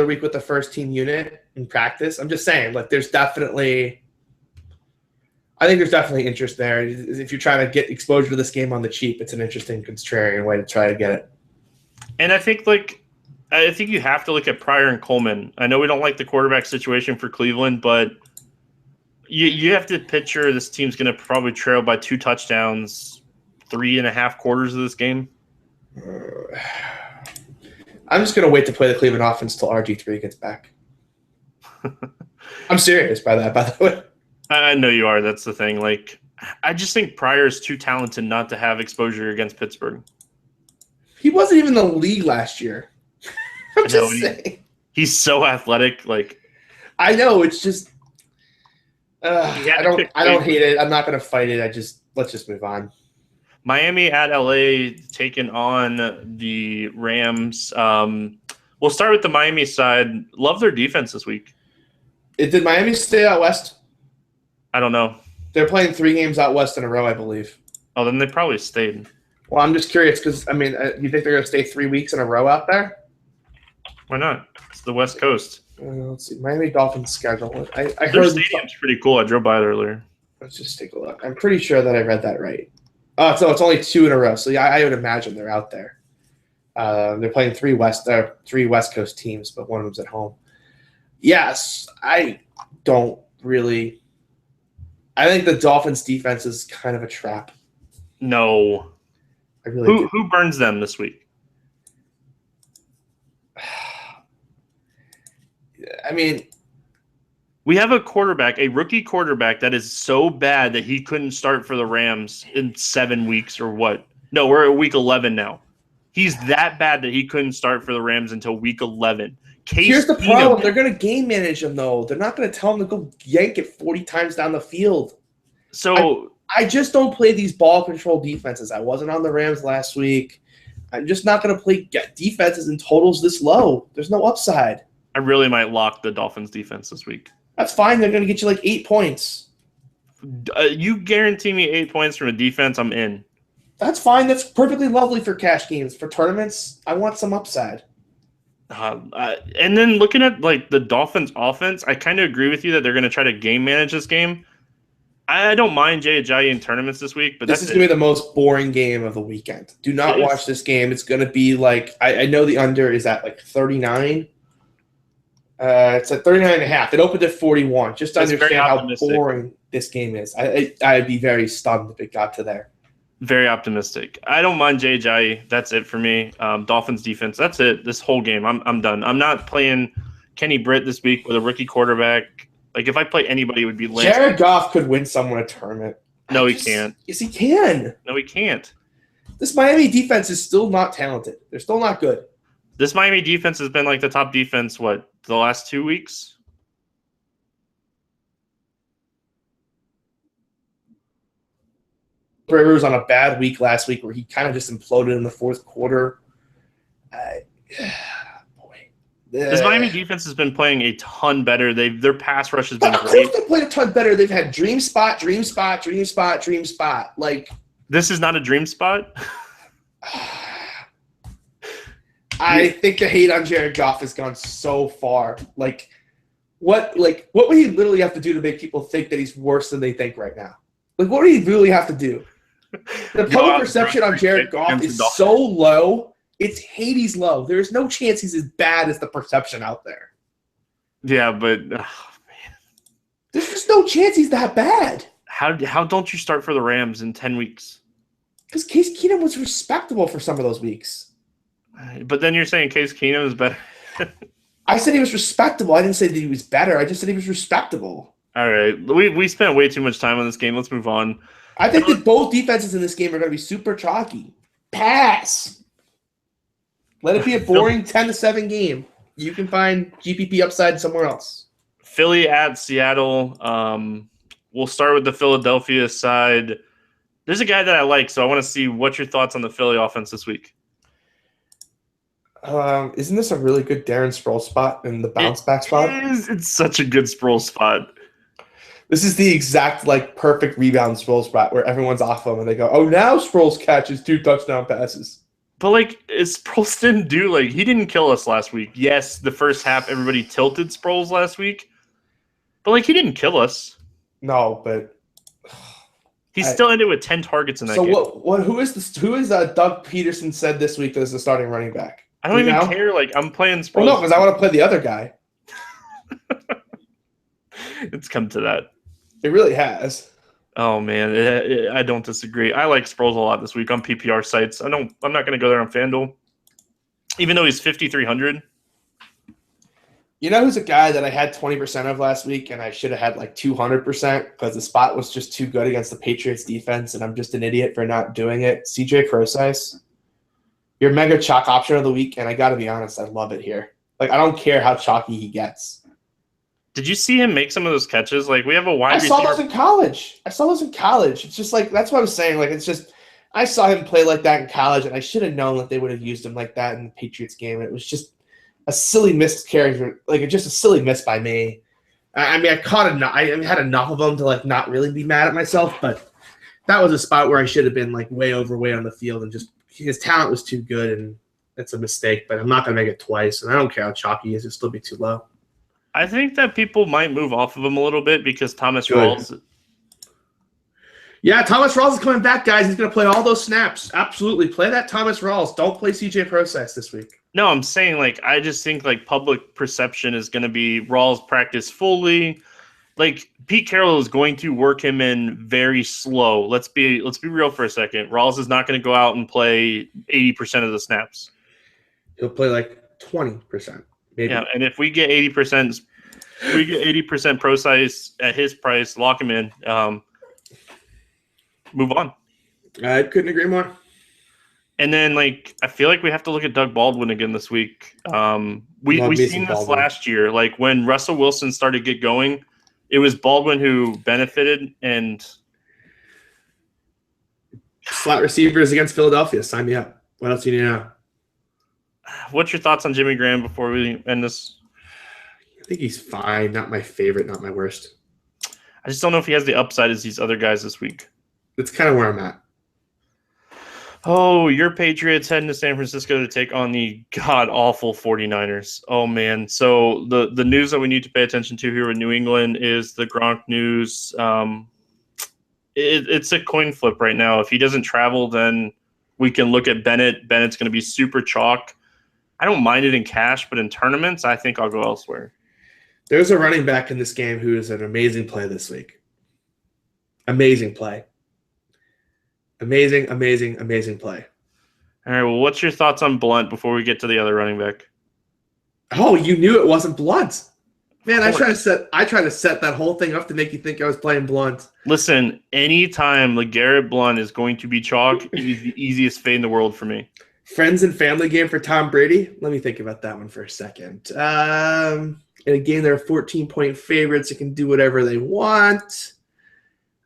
week with the first team unit in practice. I'm just saying, like, I think there's definitely interest there. If you're trying to get exposure to this game on the cheap, it's an interesting contrarian way to try to get it. And I think you have to look at Pryor and Coleman. I know we don't like the quarterback situation for Cleveland, but you have to picture this team's going to probably trail by 2 touchdowns, 3.5 quarters of this game. I'm just going to wait to play the Cleveland offense till RG3 gets back. I'm serious by the way. I know you are. That's the thing. Like, I just think Pryor is too talented not to have exposure against Pittsburgh. He wasn't even in the league last year. I'm just saying. He's so athletic. Like, I know. It's just I don't hate it. I'm not going to fight it. Let's just move on. Miami at LA taking on the Rams. We'll start with the Miami side. Love their defense this week. Did Miami stay out west? I don't know. They're playing 3 games out west in a row, I believe. Oh, then they probably stayed. Well, I'm just curious because, I mean, you think they're going to stay 3 weeks in a row out there? Why not? It's the West Coast. Let's see. Miami Dolphins schedule. I their heard stadium's pretty cool. I drove by it earlier. Let's just take a look. I'm pretty sure that I read that right. Oh, so it's only 2 in a row. So yeah, I would imagine they're out there. They're playing 3 West Coast teams, but one of them's at home. Yes, I think the Dolphins defense is kind of a trap. No. I really do. Who burns them this week? I mean, we have a rookie quarterback that is so bad that he couldn't start for the Rams in 7 weeks or what? No, we're at week 11 now. He's that bad that he couldn't start for the Rams until week 11. Here's the problem. They're going to game manage him, though. They're not going to tell him to go yank it 40 times down the field. So I just don't play these ball control defenses. I wasn't on the Rams last week. I'm just not going to play defenses and totals this low. There's no upside. I really might lock the Dolphins defense this week. That's fine. They're going to get you like 8 points. You guarantee me 8 points from a defense, I'm in. That's fine. That's perfectly lovely for cash games. For tournaments, I want some upside. And then looking at like the Dolphins offense, I kind of agree with you that they're going to try to game manage this game. I don't mind Jay Ajayi in tournaments this week, but this is going to be the most boring game of the weekend. Do not watch this game. It's going to be like I know the under is at like 39. It's at 39.5. It opened at 41. Just to understand how boring this game is. I'd be very stunned if it got to there. Very optimistic. I don't mind Jay Ajayi. That's it for me. Dolphins defense. That's it. This whole game. I'm done. I'm not playing Kenny Britt this week with a rookie quarterback. Like if I play anybody, it would be Lance. Jared Goff could win someone a tournament. No, he can't. Yes, he can. No, he can't. This Miami defense is still not talented. They're still not good. This Miami defense has been like the top defense, the last 2 weeks? Rivers on a bad week last week where he kind of just imploded in the fourth quarter. This Miami defense has been playing a ton better. Their pass rush has been great. Of course they played a ton better. They've had dream spot. Like this is not a dream spot. I think the hate on Jared Goff has gone so far. What would he literally have to do to make people think that he's worse than they think right now? Like, what would he really have to do? The public perception on Jared Goff is so low. It's Hades low. There's no chance he's as bad as the perception out there. Yeah, but man. There's just no chance he's that bad. How don't you start for the Rams in 10 weeks? Because Case Keenum was respectable for some of those weeks. But then you're saying Case Keenum is better. I said he was respectable. I didn't say that he was better. I just said he was respectable. All right. We spent way too much time on this game. Let's move on. I think that both defenses in this game are going to be super chalky. Pass. Let it be a boring 10-7 game. You can find GPP upside somewhere else. Philly at Seattle. We'll start with the Philadelphia side. There's a guy that I like, so I want to see what's your thoughts on the Philly offense this week. Isn't this a really good Darren Sproles spot in the bounce back spot? It's such a good Sproles spot. This is the exact perfect rebound Sproles spot where everyone's off him and they go, "Oh, now Sproles catches 2 touchdown passes." But Sproles didn't do he didn't kill us last week. Yes, the first half everybody tilted Sproles last week, but he didn't kill us. No, but he still ended with 10 targets in that game. So who is Doug Peterson said this week as the starting running back? I don't even care. I'm playing Sproles. Well, no, because I want to play the other guy. It's come to that. It really has. Oh man, I don't disagree. I like Sproles a lot this week on PPR sites. I'm not going to go there on FanDuel, even though he's 5,300. You know who's a guy that I had 20% of last week, and I should have had 200% because the spot was just too good against the Patriots defense, and I'm just an idiot for not doing it. CJ Prosise, your mega chalk option of the week, and I got to be honest, I love it here. I don't care how chalky he gets. Did you see him make some of those catches? We have a wide receiver. I saw those in college. It's just that's what I was saying. It's just I saw him play like that in college, and I should have known that they would have used him like that in the Patriots game. It was just a silly missed character, just a silly miss by me. I mean, I had enough of them to not really be mad at myself, but that was a spot where I should have been way overweight on the field, and just his talent was too good, and it's a mistake. But I'm not gonna make it twice, and I don't care how chalky he is; it'll still be too low. I think that people might move off of him a little bit because Thomas Rawls. Yeah, Thomas Rawls is coming back, guys. He's going to play all those snaps. Absolutely. Play that Thomas Rawls. Don't play CJ Prosise this week. No, I'm saying I just think public perception is going to be Rawls practice fully. Pete Carroll is going to work him in very slow. Let's be real for a second. Rawls is not going to go out and play 80% of the snaps. He'll play 20%. Maybe. Yeah, and if we get 80%, Prosise at his price, lock him in. Move on. I couldn't agree more. And then I feel we have to look at Doug Baldwin again this week. We seen this last year. When Russell Wilson started to get going, it was Baldwin who benefited. And slot receivers against Philadelphia. Sign me up. What else do you need to know? What's your thoughts on Jimmy Graham before we end this? I think he's fine. Not my favorite, not my worst. I just don't know if he has the upside as these other guys this week. That's kind of where I'm at. Oh, your Patriots heading to San Francisco to take on the god-awful 49ers. Oh, man. So the news that we need to pay attention to here with New England is the Gronk news. It's a coin flip right now. If he doesn't travel, then we can look at Bennett. Bennett's going to be super chalk. I don't mind it in cash, but in tournaments, I think I'll go elsewhere. There's a running back in this game who is an amazing play this week. Amazing play. Amazing play. All right, well, what's your thoughts on Blunt before we get to the other running back? Oh, you knew it wasn't Blunt. Man, I tried to set that whole thing up to make you think I was playing Blunt. Listen, anytime LeGarrette Blunt is going to be chalk, it is the easiest fade in the world for me. Friends and family game for Tom Brady? Let me think about that one for a second. In a game, they're 14-point favorites. They can do whatever they want.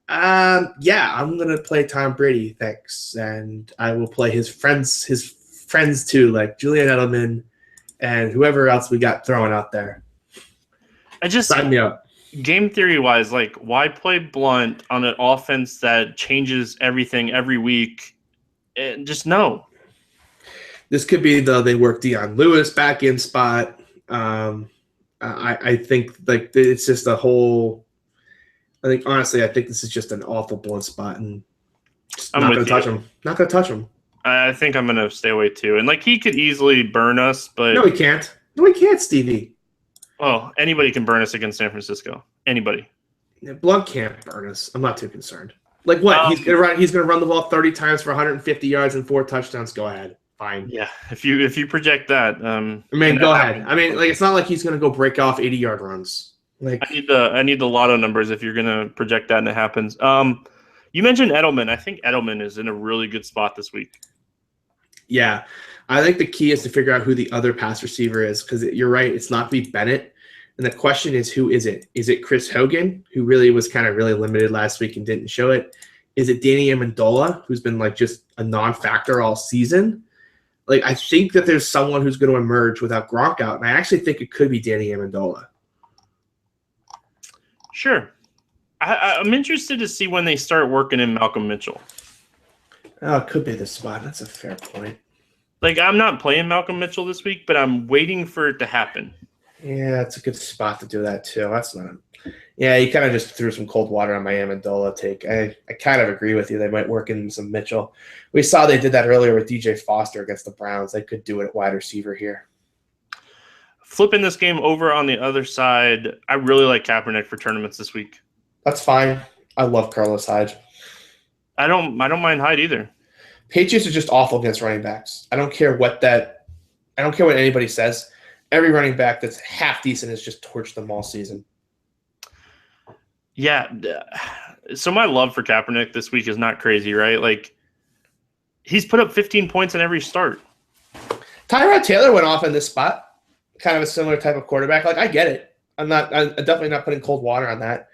Yeah, I'm going to play Tom Brady, thanks. And I will play his friends too, like Julian Edelman and whoever else we got throwing out there. Sign me up. Game theory wise, why play Blunt on an offense that changes everything every week? And just no. This could be they work Dion Lewis back in spot. I think it's just a whole. I think honestly, I think this is just an awful Blunt spot, and I'm not going to touch him. Not going to touch him. I think I'm going to stay away too. And he could easily burn us, but no, he can't. No, he can't, Stevie. Oh, anybody can burn us against San Francisco. Anybody. Blunt can't burn us. I'm not too concerned. Like what? He's gonna run the ball 30 times for 150 yards and 4 touchdowns. Go ahead. Fine. Yeah, if you project that, go ahead. I mean, like it's not like he's gonna go break off 80-yard runs. Like I need the lotto numbers if you're gonna project that and it happens. You mentioned Edelman. I think Edelman is in a really good spot this week. Yeah, I think the key is to figure out who the other pass receiver is because you're right. It's not be Bennett. And the question is, who is it? Is it Chris Hogan, who really was kind of really limited last week and didn't show it? Is it Danny Amendola, who's been like just a non-factor all season? Like, I think that there's someone who's going to emerge without Gronk out, and I actually think it could be Danny Amendola. Sure. I'm interested to see when they start working in Malcolm Mitchell. Oh, it could be the spot. That's a fair point. Like, I'm not playing Malcolm Mitchell this week, but I'm waiting for it to happen. Yeah, it's a good spot to do that too. That's not. Yeah, you kind of just threw some cold water on my Amendola take. I kind of agree with you. They might work in some Mitchell. We saw they did that earlier with DJ Foster against the Browns. They could do it at wide receiver here. Flipping this game over on the other side, I really like Kaepernick for tournaments this week. That's fine. I love Carlos Hyde. I don't mind Hyde either. Patriots are just awful against running backs. I don't care what anybody says. Every running back that's half decent has just torched them all season. Yeah. So my love for Kaepernick this week is not crazy, right? Like, he's put up 15 points in every start. Tyrod Taylor went off in this spot. Kind of a similar type of quarterback. Like, I get it. I'm definitely not putting cold water on that.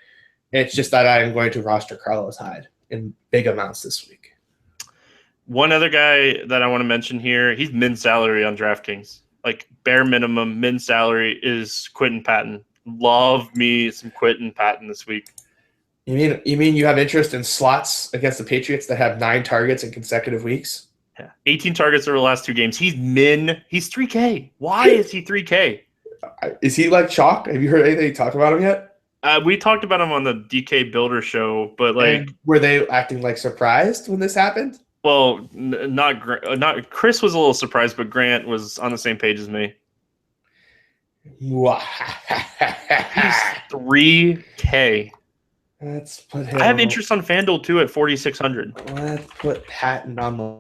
It's just that I am going to roster Carlos Hyde in big amounts this week. One other guy that I want to mention here, he's min salary on DraftKings. Like, bare minimum min salary is Quentin Patton. Love me some Quentin Patton this week. You mean you have interest in slots against the Patriots that have 9 targets in consecutive weeks? Yeah, 18 targets over the last 2 games. He's 3K. Why is he 3K? Is he like chalk? Have you heard anything talk about him yet? We talked about him on the DK Builder show, but like, and were they acting like surprised when this happened? Well, not Chris was a little surprised, but Grant was on the same page as me. He's 3K. Let's put him. I have interest on FanDuel too at 4,600. Let's put Patton on the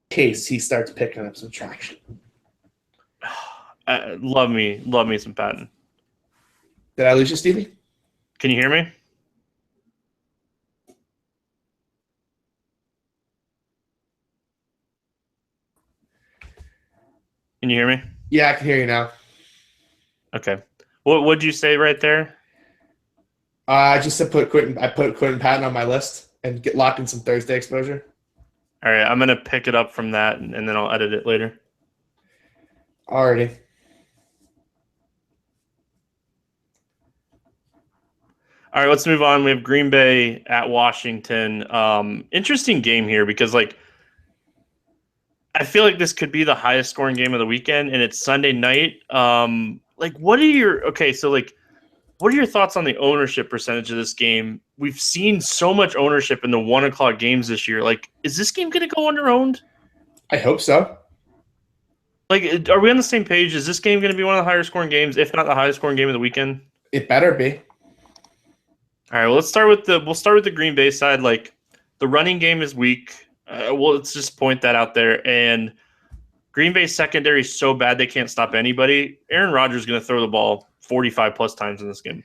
case he starts picking up some traction. Love me some Patton. Did I lose you, Stevie? Can you hear me? Can you hear me? Yeah, I can hear you now. Okay. What'd you say right there? I just said put Quentin Patton on my list and get locked in some Thursday exposure. All right, I'm gonna pick it up from that and then I'll edit it later. Alrighty. All right, let's move on. We have Green Bay at Washington. Interesting game here because, like, I feel like this could be the highest scoring game of the weekend, and it's Sunday night. What are your thoughts on the ownership percentage of this game? We've seen so much ownership in the 1:00 games this year. Like, is this game going to go under-owned? I hope so. Like, are we on the same page? Is this game going to be one of the higher scoring games, if not the highest scoring game of the weekend? It better be. All right, well, let's start with the Green Bay side. Like, the running game is weak. Let's just point that out there. And Green Bay's secondary is so bad they can't stop anybody. Aaron Rodgers is going to throw the ball 45-plus times in this game.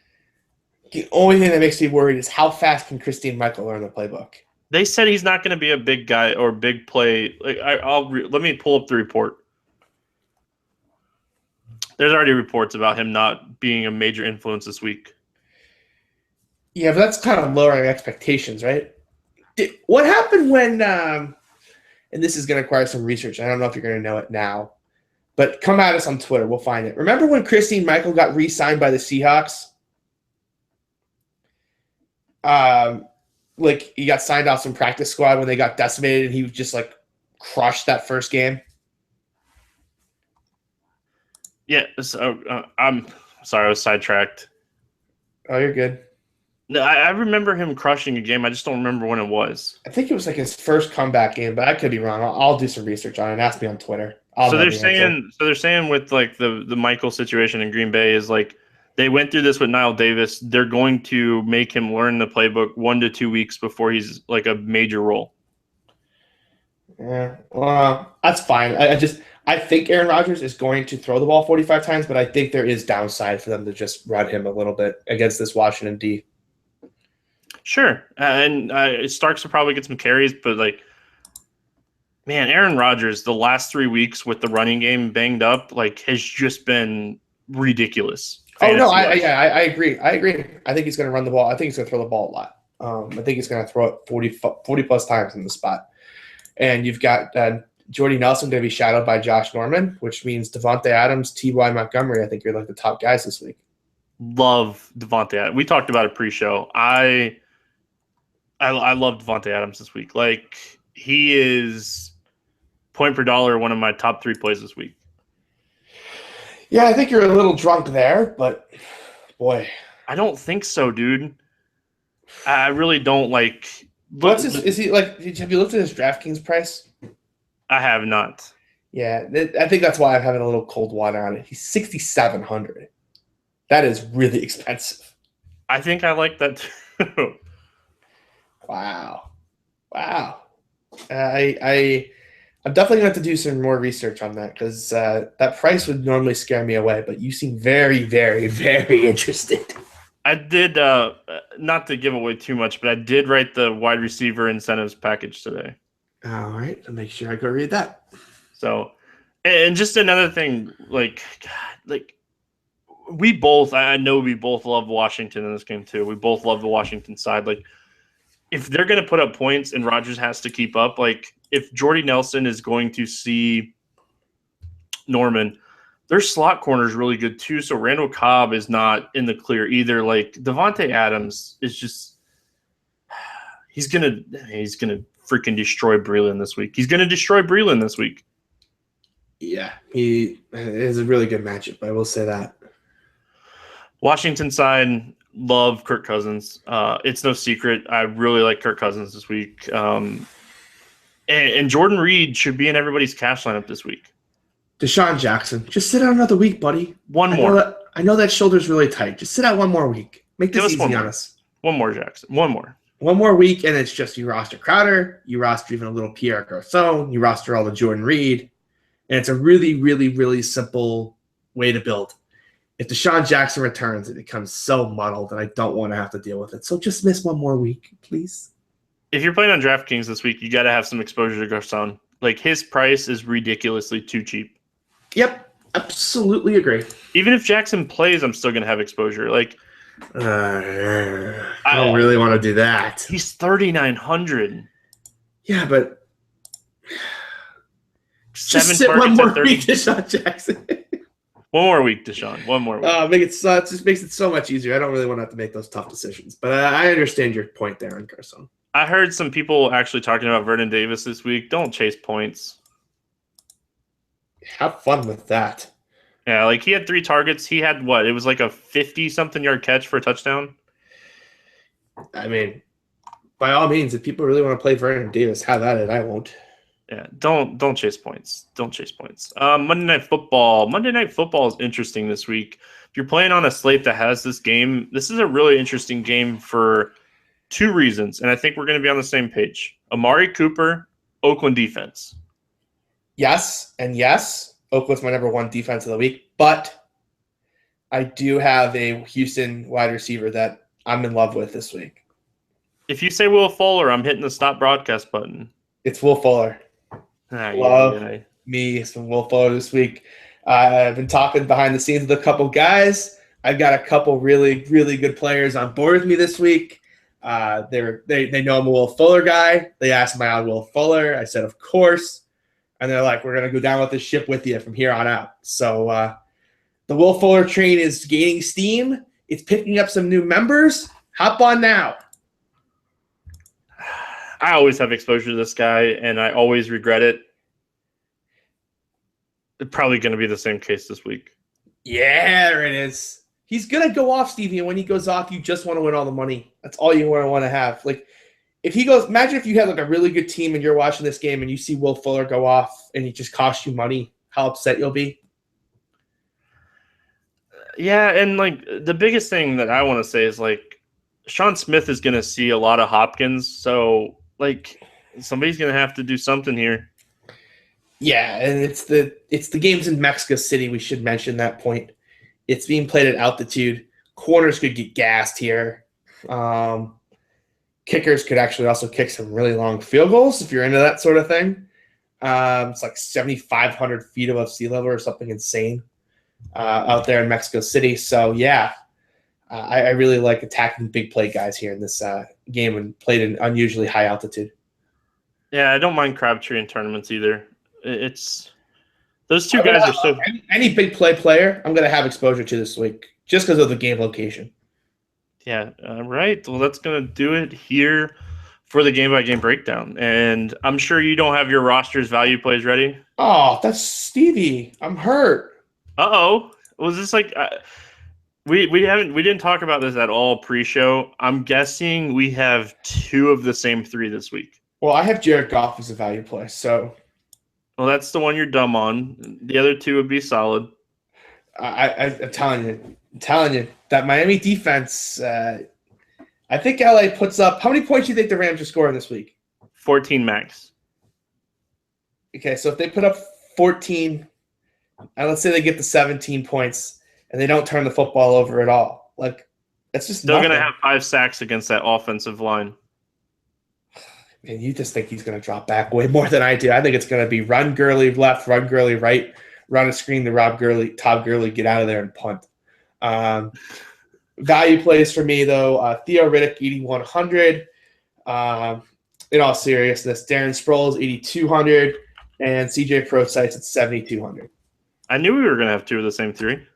The only thing that makes me worried is how fast can Christine Michael learn the playbook? They said he's not going to be a big guy or big play. Like, let me pull up the report. There's already reports about him not being a major influence this week. Yeah, but that's kind of lowering expectations, right? What happened when, and this is going to require some research. I don't know if you're going to know it now, but come at us on Twitter. We'll find it. Remember when Christine Michael got re-signed by the Seahawks? Like, he got signed off some practice squad when they got decimated, and he just, like, crushed that first game. Yeah, so I'm sorry, I was sidetracked. Oh, you're good. No, I remember him crushing a game. I just don't remember when it was. I think it was like his first comeback game, but I could be wrong. I'll do some research on it. Ask me on Twitter. So they're saying with like the Michael situation in Green Bay is like they went through this with Niall Davis. They're going to make him learn the playbook 1 to 2 weeks before he's like a major role. Yeah, well, that's fine. I think Aaron Rodgers is going to throw the ball 45 times, but I think there is downside for them to just run him a little bit against this Washington D. Sure, and Starks will probably get some carries, but like, man, Aaron Rodgers the last 3 weeks with the running game banged up, like, has just been ridiculous. Oh no, I agree. I think he's going to run the ball. I think he's going to throw the ball a lot. I think he's going to throw it 40 plus times in the spot. And you've got Jordy Nelson going to be shadowed by Josh Norman, which means Devontae Adams, T.Y. Montgomery. I think you're like the top guys this week. Love Devontae Adams. We talked about it pre-show. I love Devontae Adams this week. Like, he is point per dollar one of my top 3 plays this week. Yeah, I think you're a little drunk there, but boy, I don't think so, dude. I really don't like. What's his? Is he like? Have you looked at his DraftKings price? I have not. Yeah, I think that's why I'm having a little cold water on it. He's $6,700. That is really expensive. I think I like that too. Wow. I'm definitely going to have to do some more research on that because that price would normally scare me away. But you seem very, very, very interested. I did, not to give away too much, but I did write the wide receiver incentives package today. All right. I'll make sure I go read that. So, and just another thing, like we both, I know we both love Washington in this game too. We both love the Washington side. Like, if they're going to put up points and Rodgers has to keep up, like if Jordy Nelson is going to see Norman, their slot corner is really good too. So Randall Cobb is not in the clear either. Like Devontae Adams is just he's gonna freaking destroy Breeland this week. He's gonna destroy Breeland this week. Yeah, he is a really good matchup. I will say that. Washington side, love Kirk Cousins. It's no secret. I really like Kirk Cousins this week. And Jordan Reed should be in everybody's cash lineup this week. Deshaun Jackson, just sit out another week, buddy. One more. I know that shoulder's really tight. Just sit out one more week. Make this easy on us. One more, Jackson. One more week, and it's just you roster Crowder, you roster even a little Pierre Garçon, you roster all the Jordan Reed, and it's a really, really, really simple way to build. If Deshaun Jackson returns, it becomes so muddled, and I don't want to have to deal with it. So just miss one more week, please. If you're playing on DraftKings this week, you got to have some exposure to Garçon. Like, his price is ridiculously too cheap. Yep, absolutely agree. Even if Jackson plays, I'm still going to have exposure. Like, I don't really want to do that. He's 3,900. Yeah, but just sit one more week, Deshaun Jackson. One more week, Deshaun. One more week. It just makes it so much easier. I don't really want to have to make those tough decisions, but I understand your point there on Garçon. I heard some people actually talking about Vernon Davis this week. Don't chase points. Have fun with that. Yeah, like he had 3 targets. He had what? It was like a 50-something yard catch for a touchdown. I mean, by all means, if people really want to play Vernon Davis, have at it. I won't. Yeah, don't chase points. Don't chase points. Monday Night Football. Monday Night Football is interesting this week. If you're playing on a slate that has this game, this is a really interesting game for 2 reasons, and I think we're going to be on the same page. Amari Cooper, Oakland defense. Yes, and yes, Oakland's my number 1 defense of the week, but I do have a Houston wide receiver that I'm in love with this week. If you say Will Fuller, I'm hitting the stop broadcast button. It's Will Fuller. Love me some Will Fuller this week. I've been talking behind the scenes with a couple guys. I've got a couple really, really good players on board with me this week. They know I'm a Will Fuller guy. They asked me on Will Fuller. I said, of course. And they're like, we're going to go down with this ship with you from here on out. So the Will Fuller train is gaining steam. It's picking up some new members. Hop on now. I always have exposure to this guy, and I always regret it. It's probably going to be the same case this week. Yeah, there it is. He's going to go off, Stevie, and when he goes off, you just want to win all the money. That's all you want to have. Like, if he goes, imagine if you had like a really good team and you're watching this game and you see Will Fuller go off and he just costs you money, how upset you'll be. Yeah, and like the biggest thing that I want to say is like Sean Smith is going to see a lot of Hopkins, so like somebody's going to have to do something here. Yeah, and it's the games in Mexico City. We should mention that point. It's being played at altitude. Corners could get gassed here. Kickers could actually also kick some really long field goals if you're into that sort of thing. It's like 7,500 feet above sea level or something insane out there in Mexico City. So, yeah, I really like attacking big play guys here in this game and played in unusually high altitude. Yeah, I don't mind Crabtree in tournaments either. It's those two guys are so. Any big play player, I'm going to have exposure to this week just because of the game location. Yeah, right. Well, that's going to do it here for the game-by-game breakdown. And I'm sure you don't have your roster's value plays ready. Oh, that's Stevie. I'm hurt. Uh-oh. Was this like we didn't talk about this at all pre-show. I'm guessing we have two of the same three this week. Well, I have Jared Goff as a value play, so. Well, that's the one you're dumb on. The other two would be solid. I'm telling you that Miami defense. I think LA puts up. How many points do you think the Rams are scoring this week? 14 max. Okay, so if they put up 14, and let's say they get the 17 points, and they don't turn the football over at all, like that's just still going to have 5 sacks against that offensive line. And you just think he's going to drop back way more than I do. I think it's going to be run Gurley left, run Gurley right, run a screen to Todd Gurley, get out of there and punt. Value plays for me, though, Theo Riddick, 8,100. In all seriousness, Darren Sproles, 8,200, and CJ Procise at 7,200. I knew we were going to have two of the same three.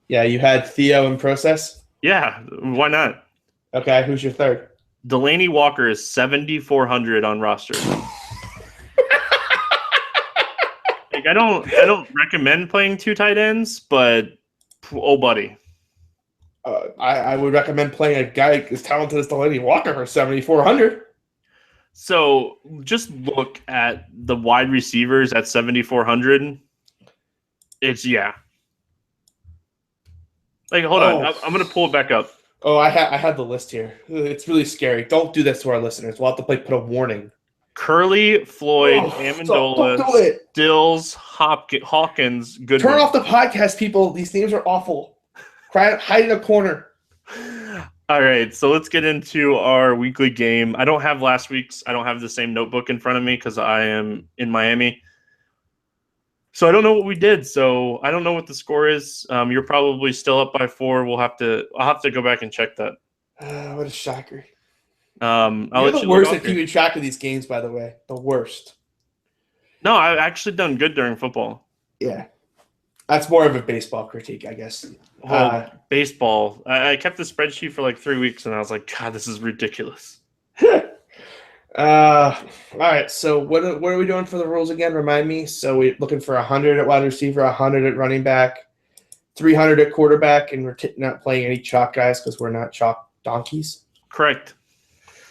Yeah, you had Theo and Procise? Yeah, why not? Okay, who's your third? Delaney Walker is 7,400 on roster. Like I don't recommend playing two tight ends, but oh buddy. I would recommend playing a guy as talented as Delaney Walker for 7,400. So just look at the wide receivers at 7,400. It's Like hold on, I'm gonna pull it back up. Oh, I had the list here. It's really scary. Don't do this to our listeners. We'll have to put a warning. Curly, Floyd, Amendola, Stills, Hawkins, Goodwin. Turn off the podcast, people. These names are awful. Hide in a corner. All right, so let's get into our weekly game. I don't have last week's. I don't have the same notebook in front of me because I am in Miami. So I don't know what we did. So I don't know what the score is. You're probably still up by 4. I'll have to go back and check that. What a shocker. You're the worst at keeping track of these games, by the way. The worst. No, I've actually done good during football. Yeah. That's more of a baseball critique, I guess. Baseball. I kept the spreadsheet for like 3 weeks, and I was like, God, this is ridiculous. All right, so what are we doing for the rules again? Remind me. So we're looking for 100 at wide receiver, 100 at running back, 300 at quarterback, and we're not playing any chalk guys because we're not chalk donkeys. Correct.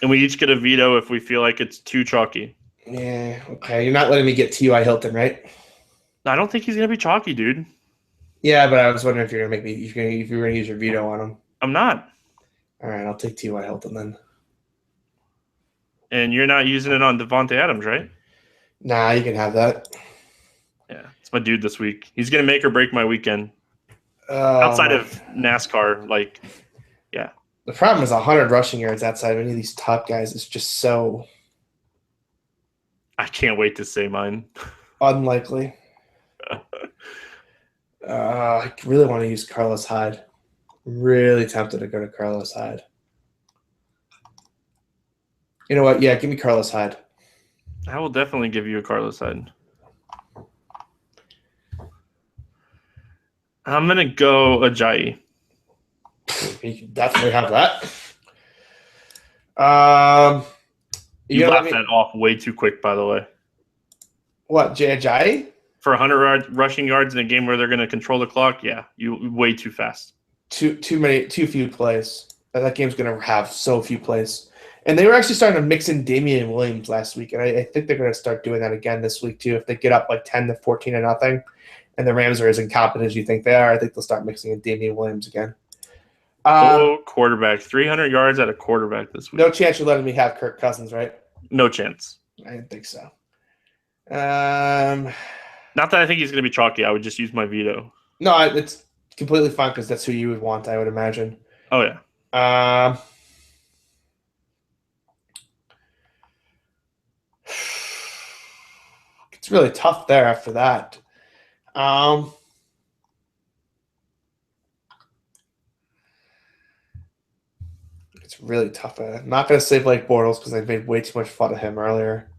And we each get a veto if we feel like it's too chalky. Yeah, okay. You're not letting me get T.Y. Hilton, right? I don't think he's gonna be chalky, dude. Yeah, but I was wondering if you're gonna if you're gonna use your veto on him. I'm not. All right, I'll take T.Y. Hilton then. And you're not using it on Devontae Adams, right? Nah, you can have that. Yeah, it's my dude this week. He's going to make or break my weekend. Outside of NASCAR, yeah. The problem is 100 rushing yards outside of any of these top guys is just so... I can't wait to say mine. Unlikely. I really want to use Carlos Hyde. I'm really tempted to go to Carlos Hyde. You know what? Yeah, give me Carlos Hyde. I will definitely give you a Carlos Hyde. I'm going to go Ajayi. You can definitely have that. You laughed that off way too quick, by the way. What, Ajayi? For 100 rushing yards in a game where they're going to control the clock? Yeah, you way too fast. too few plays. That game's going to have so few plays. And they were actually starting to mix in Damian Williams last week, and I think they're going to start doing that again this week too. If they get up like 10-14 or nothing, and the Rams are as incompetent as you think they are, I think they'll start mixing in Damian Williams again. Quarterback, 300 yards at a quarterback this week. No chance you're letting me have Kirk Cousins, right? No chance. I didn't think so. Not that I think he's going to be chalky. I would just use my veto. No, it's completely fine because that's who you would want, I would imagine. Oh, yeah. It's really tough there after that. It's really tough. I'm not going to say Blake Bortles because I made way too much fun of him earlier.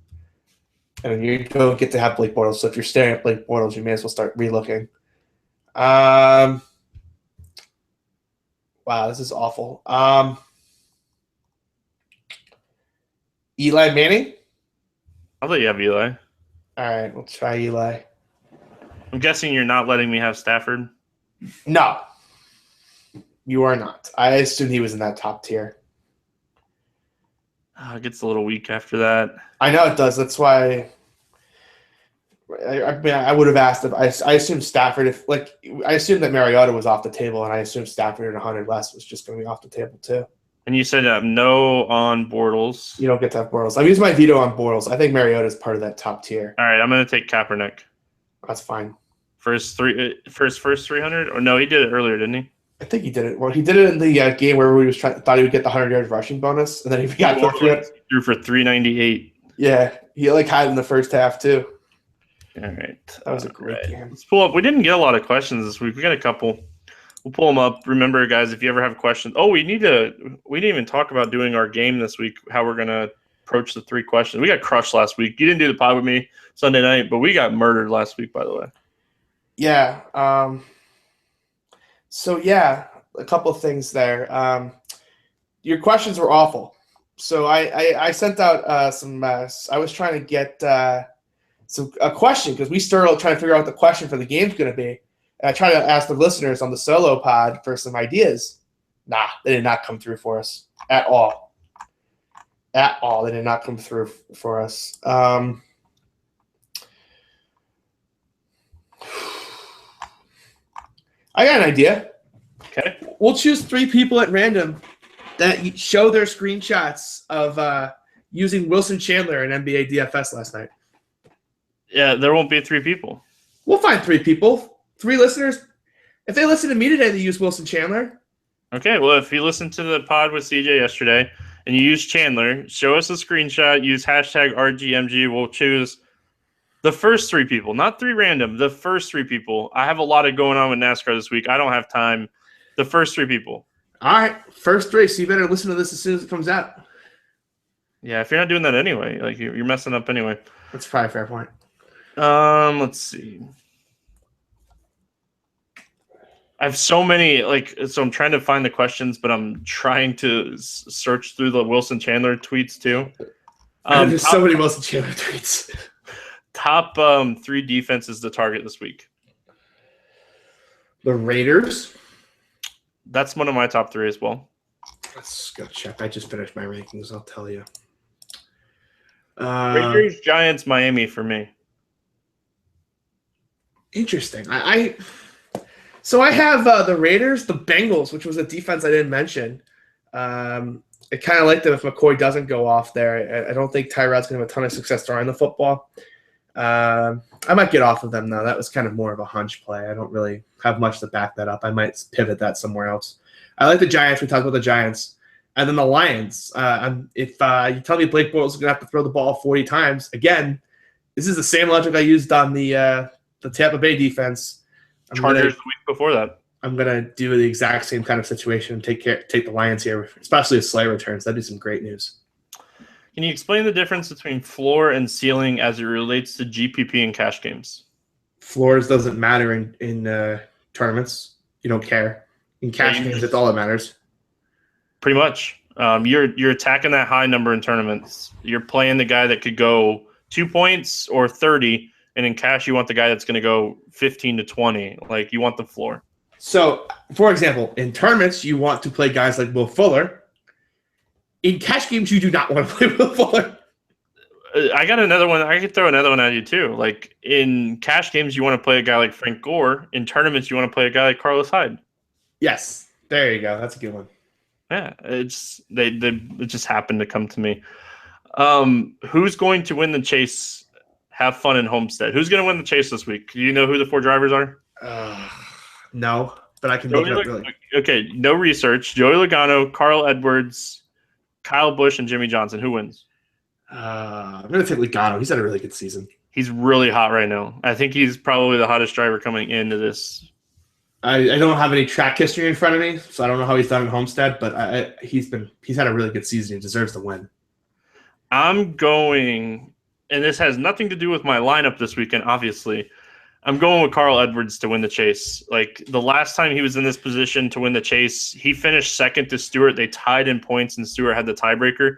And you don't get to have Blake Bortles. So if you're staring at Blake Bortles, you may as well start relooking. Wow, this is awful. Eli Manning? I'll let you have Eli. All right, we'll try Eli. I'm guessing you're not letting me have Stafford? No. You are not. I assumed he was in that top tier. It gets a little weak after that. I know it does. That's why I would have asked if I assumed Stafford I assumed that Mariota was off the table, and I assumed Stafford at 100 less was just going to be off the table too. And you said no on Bortles. You don't get to have Bortles. I've used my veto on Bortles. I think Mariota is part of that top tier. All right, I'm going to take Kaepernick. That's fine. First 300, or no? He did it earlier, didn't he? I think he did it. Well, he did it in the game where we thought he would get the 100 yards rushing bonus, and then he got threw for 398. Yeah, he had in the first half too. All right, that was a great game. Let's pull up. We didn't get a lot of questions this week. We got a couple. We'll pull them up. Remember, guys, if you ever have questions. Oh, we didn't even talk about doing our game this week. How we're gonna approach the 3 questions. We got crushed last week. You didn't do the pod with me Sunday night, but we got murdered last week. By the way. Yeah. So yeah, a couple of things there. Your questions were awful. So I sent out some. I was trying to get a question because we started trying to figure out what the question for the game's going to be. And I tried to ask the listeners on the solo pod for some ideas. Nah, they did not come through for us at all. At all, they did not come through for us. I got an idea. Okay. We'll choose 3 people at random that show their screenshots of using Wilson Chandler in NBA DFS last night. Yeah, there won't be 3 people. We'll find 3 people. 3 listeners. If they listen to me today, they use Wilson Chandler. Okay, well, if you listened to the pod with CJ yesterday and you use Chandler, show us a screenshot, use hashtag RGMG. We'll choose the first 3 people, not 3 random, the first 3 people. I have a lot of going on with NASCAR this week. I don't have time. The first 3 people. All right, first race. You better listen to this as soon as it comes out. Yeah, if you're not doing that anyway, like you're messing up anyway. That's probably a fair point. Let's see. I have so many, so I'm trying to find the questions, but I'm trying to search through the Wilson Chandler tweets too. There's so many Wilson Chandler tweets. Top 3 defenses to target this week. The Raiders. That's one of my top 3 as well. Let's go check. I just finished my rankings. I'll tell you. Raiders, Giants, Miami for me. Interesting. So I have the Raiders, the Bengals, which was a defense I didn't mention. I kind of like them if McCoy doesn't go off there. I don't think Tyrod's going to have a ton of success throwing the football. I might get off of them, though. That was kind of more of a hunch play. I don't really have much to back that up. I might pivot that somewhere else. I like the Giants. We talked about the Giants. And then the Lions. If you tell me Blake Bortles is going to have to throw the ball 40 times, again, this is the same logic I used on the Tampa Bay defense. Chargers the week before that. I'm going to do the exact same kind of situation and take the Lions here, especially if Slay returns. That'd be some great news. Can you explain the difference between floor and ceiling as it relates to GPP and cash games? Floors doesn't matter in tournaments. You don't care. In cash games, that's all that matters. Pretty much. You're attacking that high number in tournaments. You're playing the guy that could go 2 points or 30, and in cash, you want the guy that's going to go 15 to 20. Like, you want the floor. So, for example, in tournaments, you want to play guys like Will Fuller. In cash games, you do not want to play Will Fuller. I got another one. I could throw another one at you too. Like in cash games, you want to play a guy like Frank Gore. In tournaments, you want to play a guy like Carlos Hyde. Yes, there you go. That's a good one. Yeah, it just happened to come to me. Who's going to win the chase? Have fun in Homestead. Who's going to win the chase this week? Do you know who the 4 drivers are? No, but I can look it up really. Okay, no research. Joey Logano, Carl Edwards, Kyle Busch, and Jimmy Johnson. Who wins? I'm going to take Logano. He's had a really good season. He's really hot right now. I think he's probably the hottest driver coming into this. I don't have any track history in front of me, so I don't know how he's done in Homestead, but he's had a really good season. He deserves the win. I'm going, and this has nothing to do with my lineup this weekend, obviously. I'm going with Carl Edwards to win the chase. Like the last time he was in this position to win the chase, he finished second to Stewart. They tied in points, and Stewart had the tiebreaker.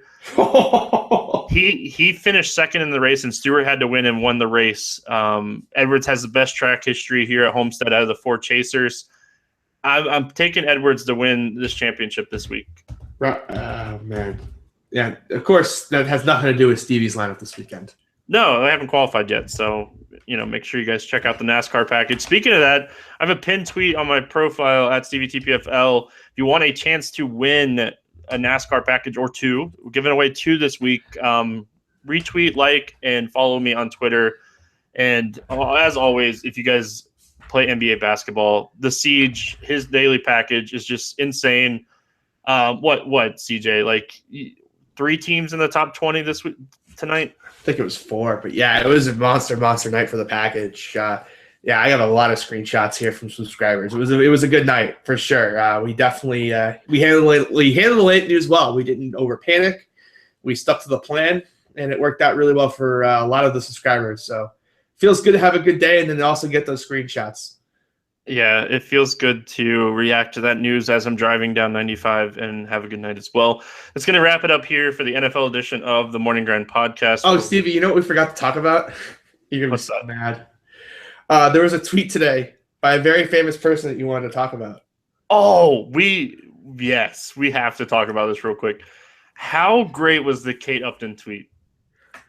He finished second in the race, and Stewart had to win and won the race. Edwards has the best track history here at Homestead out of the 4 chasers. I'm taking Edwards to win this championship this week. Oh, man. Yeah, of course, that has nothing to do with Stevie's lineup this weekend. No, I haven't qualified yet, so make sure you guys check out the NASCAR package. Speaking of that, I have a pinned tweet on my profile at StevieTPFL. If you want a chance to win a NASCAR package or 2, we're giving away 2 this week. Retweet, like, and follow me on Twitter. And as always, if you guys play NBA basketball, the Siege, his daily package is just insane. What CJ? Like 3 teams in the top 20 this week tonight? I think it was 4, but yeah, it was a monster night for the package. Yeah, I got a lot of screenshots here from subscribers. It was a good night for sure. We definitely we handled the late news well. We didn't over panic. We stuck to the plan, and it worked out really well for a lot of the subscribers. So feels good to have a good day, and then also get those screenshots. Yeah, it feels good to react to that news as I'm driving down 95 and have a good night as well. It's going to wrap it up here for the NFL edition of the Morning Grind podcast. Oh, Stevie, you know what we forgot to talk about? You're going to be so mad. There was a tweet today by a very famous person that you wanted to talk about. Oh, we have to talk about this real quick. How great was the Kate Upton tweet?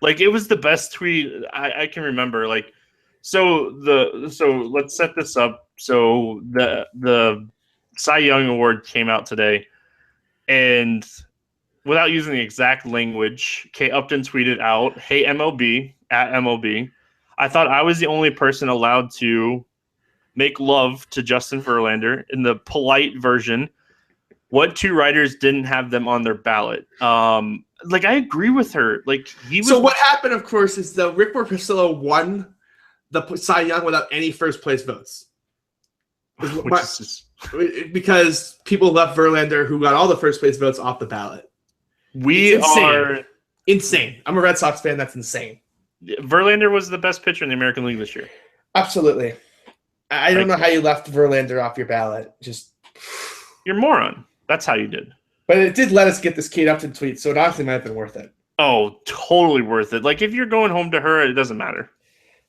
Like, it was the best tweet I can remember. Like, so let's set this up. So the Cy Young Award came out today, and without using the exact language, Kate Upton tweeted out, "Hey MLB, at MLB, I thought I was the only person allowed to make love to Justin Verlander in the polite version. What 2 writers didn't have them on their ballot?" Like, I agree with her. Like, he was. So what happened, of course, is the Rick Porcello won the Cy Young without any first place votes. Because people left Verlander, who got all the first place votes, off the ballot. We are insane. I'm a Red Sox fan. That's insane. Verlander was the best pitcher in the American League this year. Absolutely. I don't know how you left Verlander off your ballot. Just you're a moron. That's how you did. But it did let us get this Kate Upton tweet, so it honestly might have been worth it. Oh, totally worth it. Like, if you're going home to her, it doesn't matter.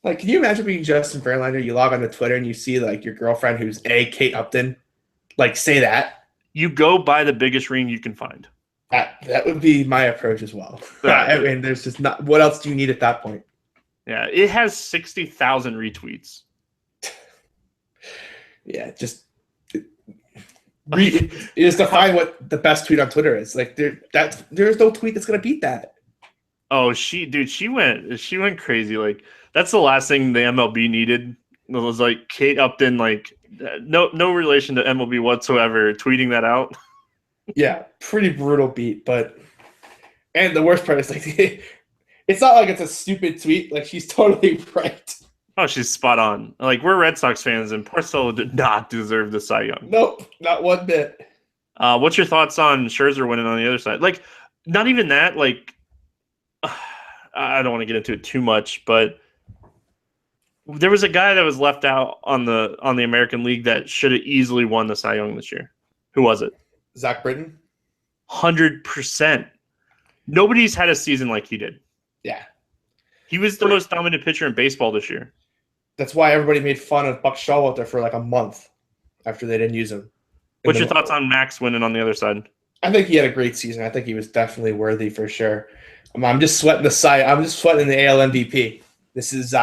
Like, can you imagine being Justin Verlander? You log on to Twitter and you see like your girlfriend, who's Kate Upton, like say that. You go buy the biggest ring you can find. That would be my approach as well. I mean, there's just not. What else do you need at that point? Yeah, it has 60,000 retweets. Yeah, just define what the best tweet on Twitter is. Like there's no tweet that's gonna beat that. Oh, she went crazy. Like, that's the last thing the MLB needed. It was like Kate Upton, like no relation to MLB whatsoever, tweeting that out. Yeah, pretty brutal beat. And the worst part is like it's not like it's a stupid tweet. Like, she's totally right. Oh, she's spot on. Like, we're Red Sox fans, and Porcello did not deserve the Cy Young. Nope, not one bit. What's your thoughts on Scherzer winning on the other side? Like, not even that. Like, I don't want to get into it too much, but there was a guy that was left out on the American League that should have easily won the Cy Young this year. Who was it? Zach Britton? 100%. Nobody's had a season like he did. Yeah. He was the most dominant pitcher in baseball this year. That's why everybody made fun of Buck Showalter for like a month. after they didn't use him. What's your thoughts on Max winning on the other side? I think he had a great season. I think he was definitely worthy for sure. I'm just sweating the side. I'm just sweating the AL MVP. This is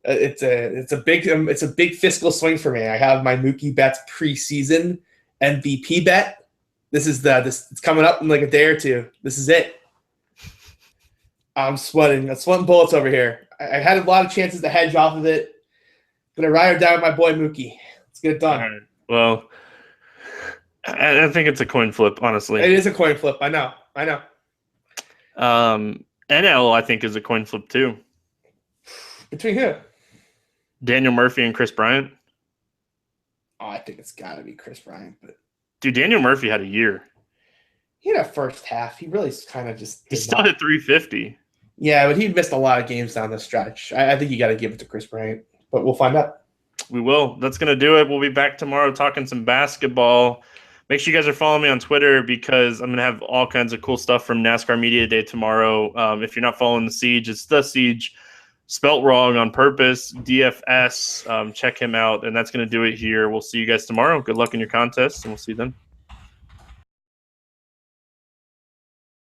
it's a big fiscal swing for me. I have my Mookie Betts preseason MVP bet. It's coming up in like a day or two. This is it. I'm sweating bullets over here. I had a lot of chances to hedge off of it. Gonna ride or die with my boy Mookie. Let's get it done. All right. Well, I think it's a coin flip, honestly. It is a coin flip. I know. NL, I think, is a coin flip too. Between who? Daniel Murphy and Chris Bryant. Oh, I think it's got to be Chris Bryant. But dude, Daniel Murphy had a year. He had a first half. He really kind of just. He still hit 350. Yeah, but he missed a lot of games down the stretch. I think you got to give it to Chris Bryant, but we'll find out. We will. That's going to do it. We'll be back tomorrow talking some basketball. Make sure you guys are following me on Twitter because I'm going to have all kinds of cool stuff from NASCAR Media Day tomorrow. If you're not following The Siege, it's The Siege, spelt wrong on purpose, DFS. Check him out, and that's going to do it here. We'll see you guys tomorrow. Good luck in your contest, and we'll see you then.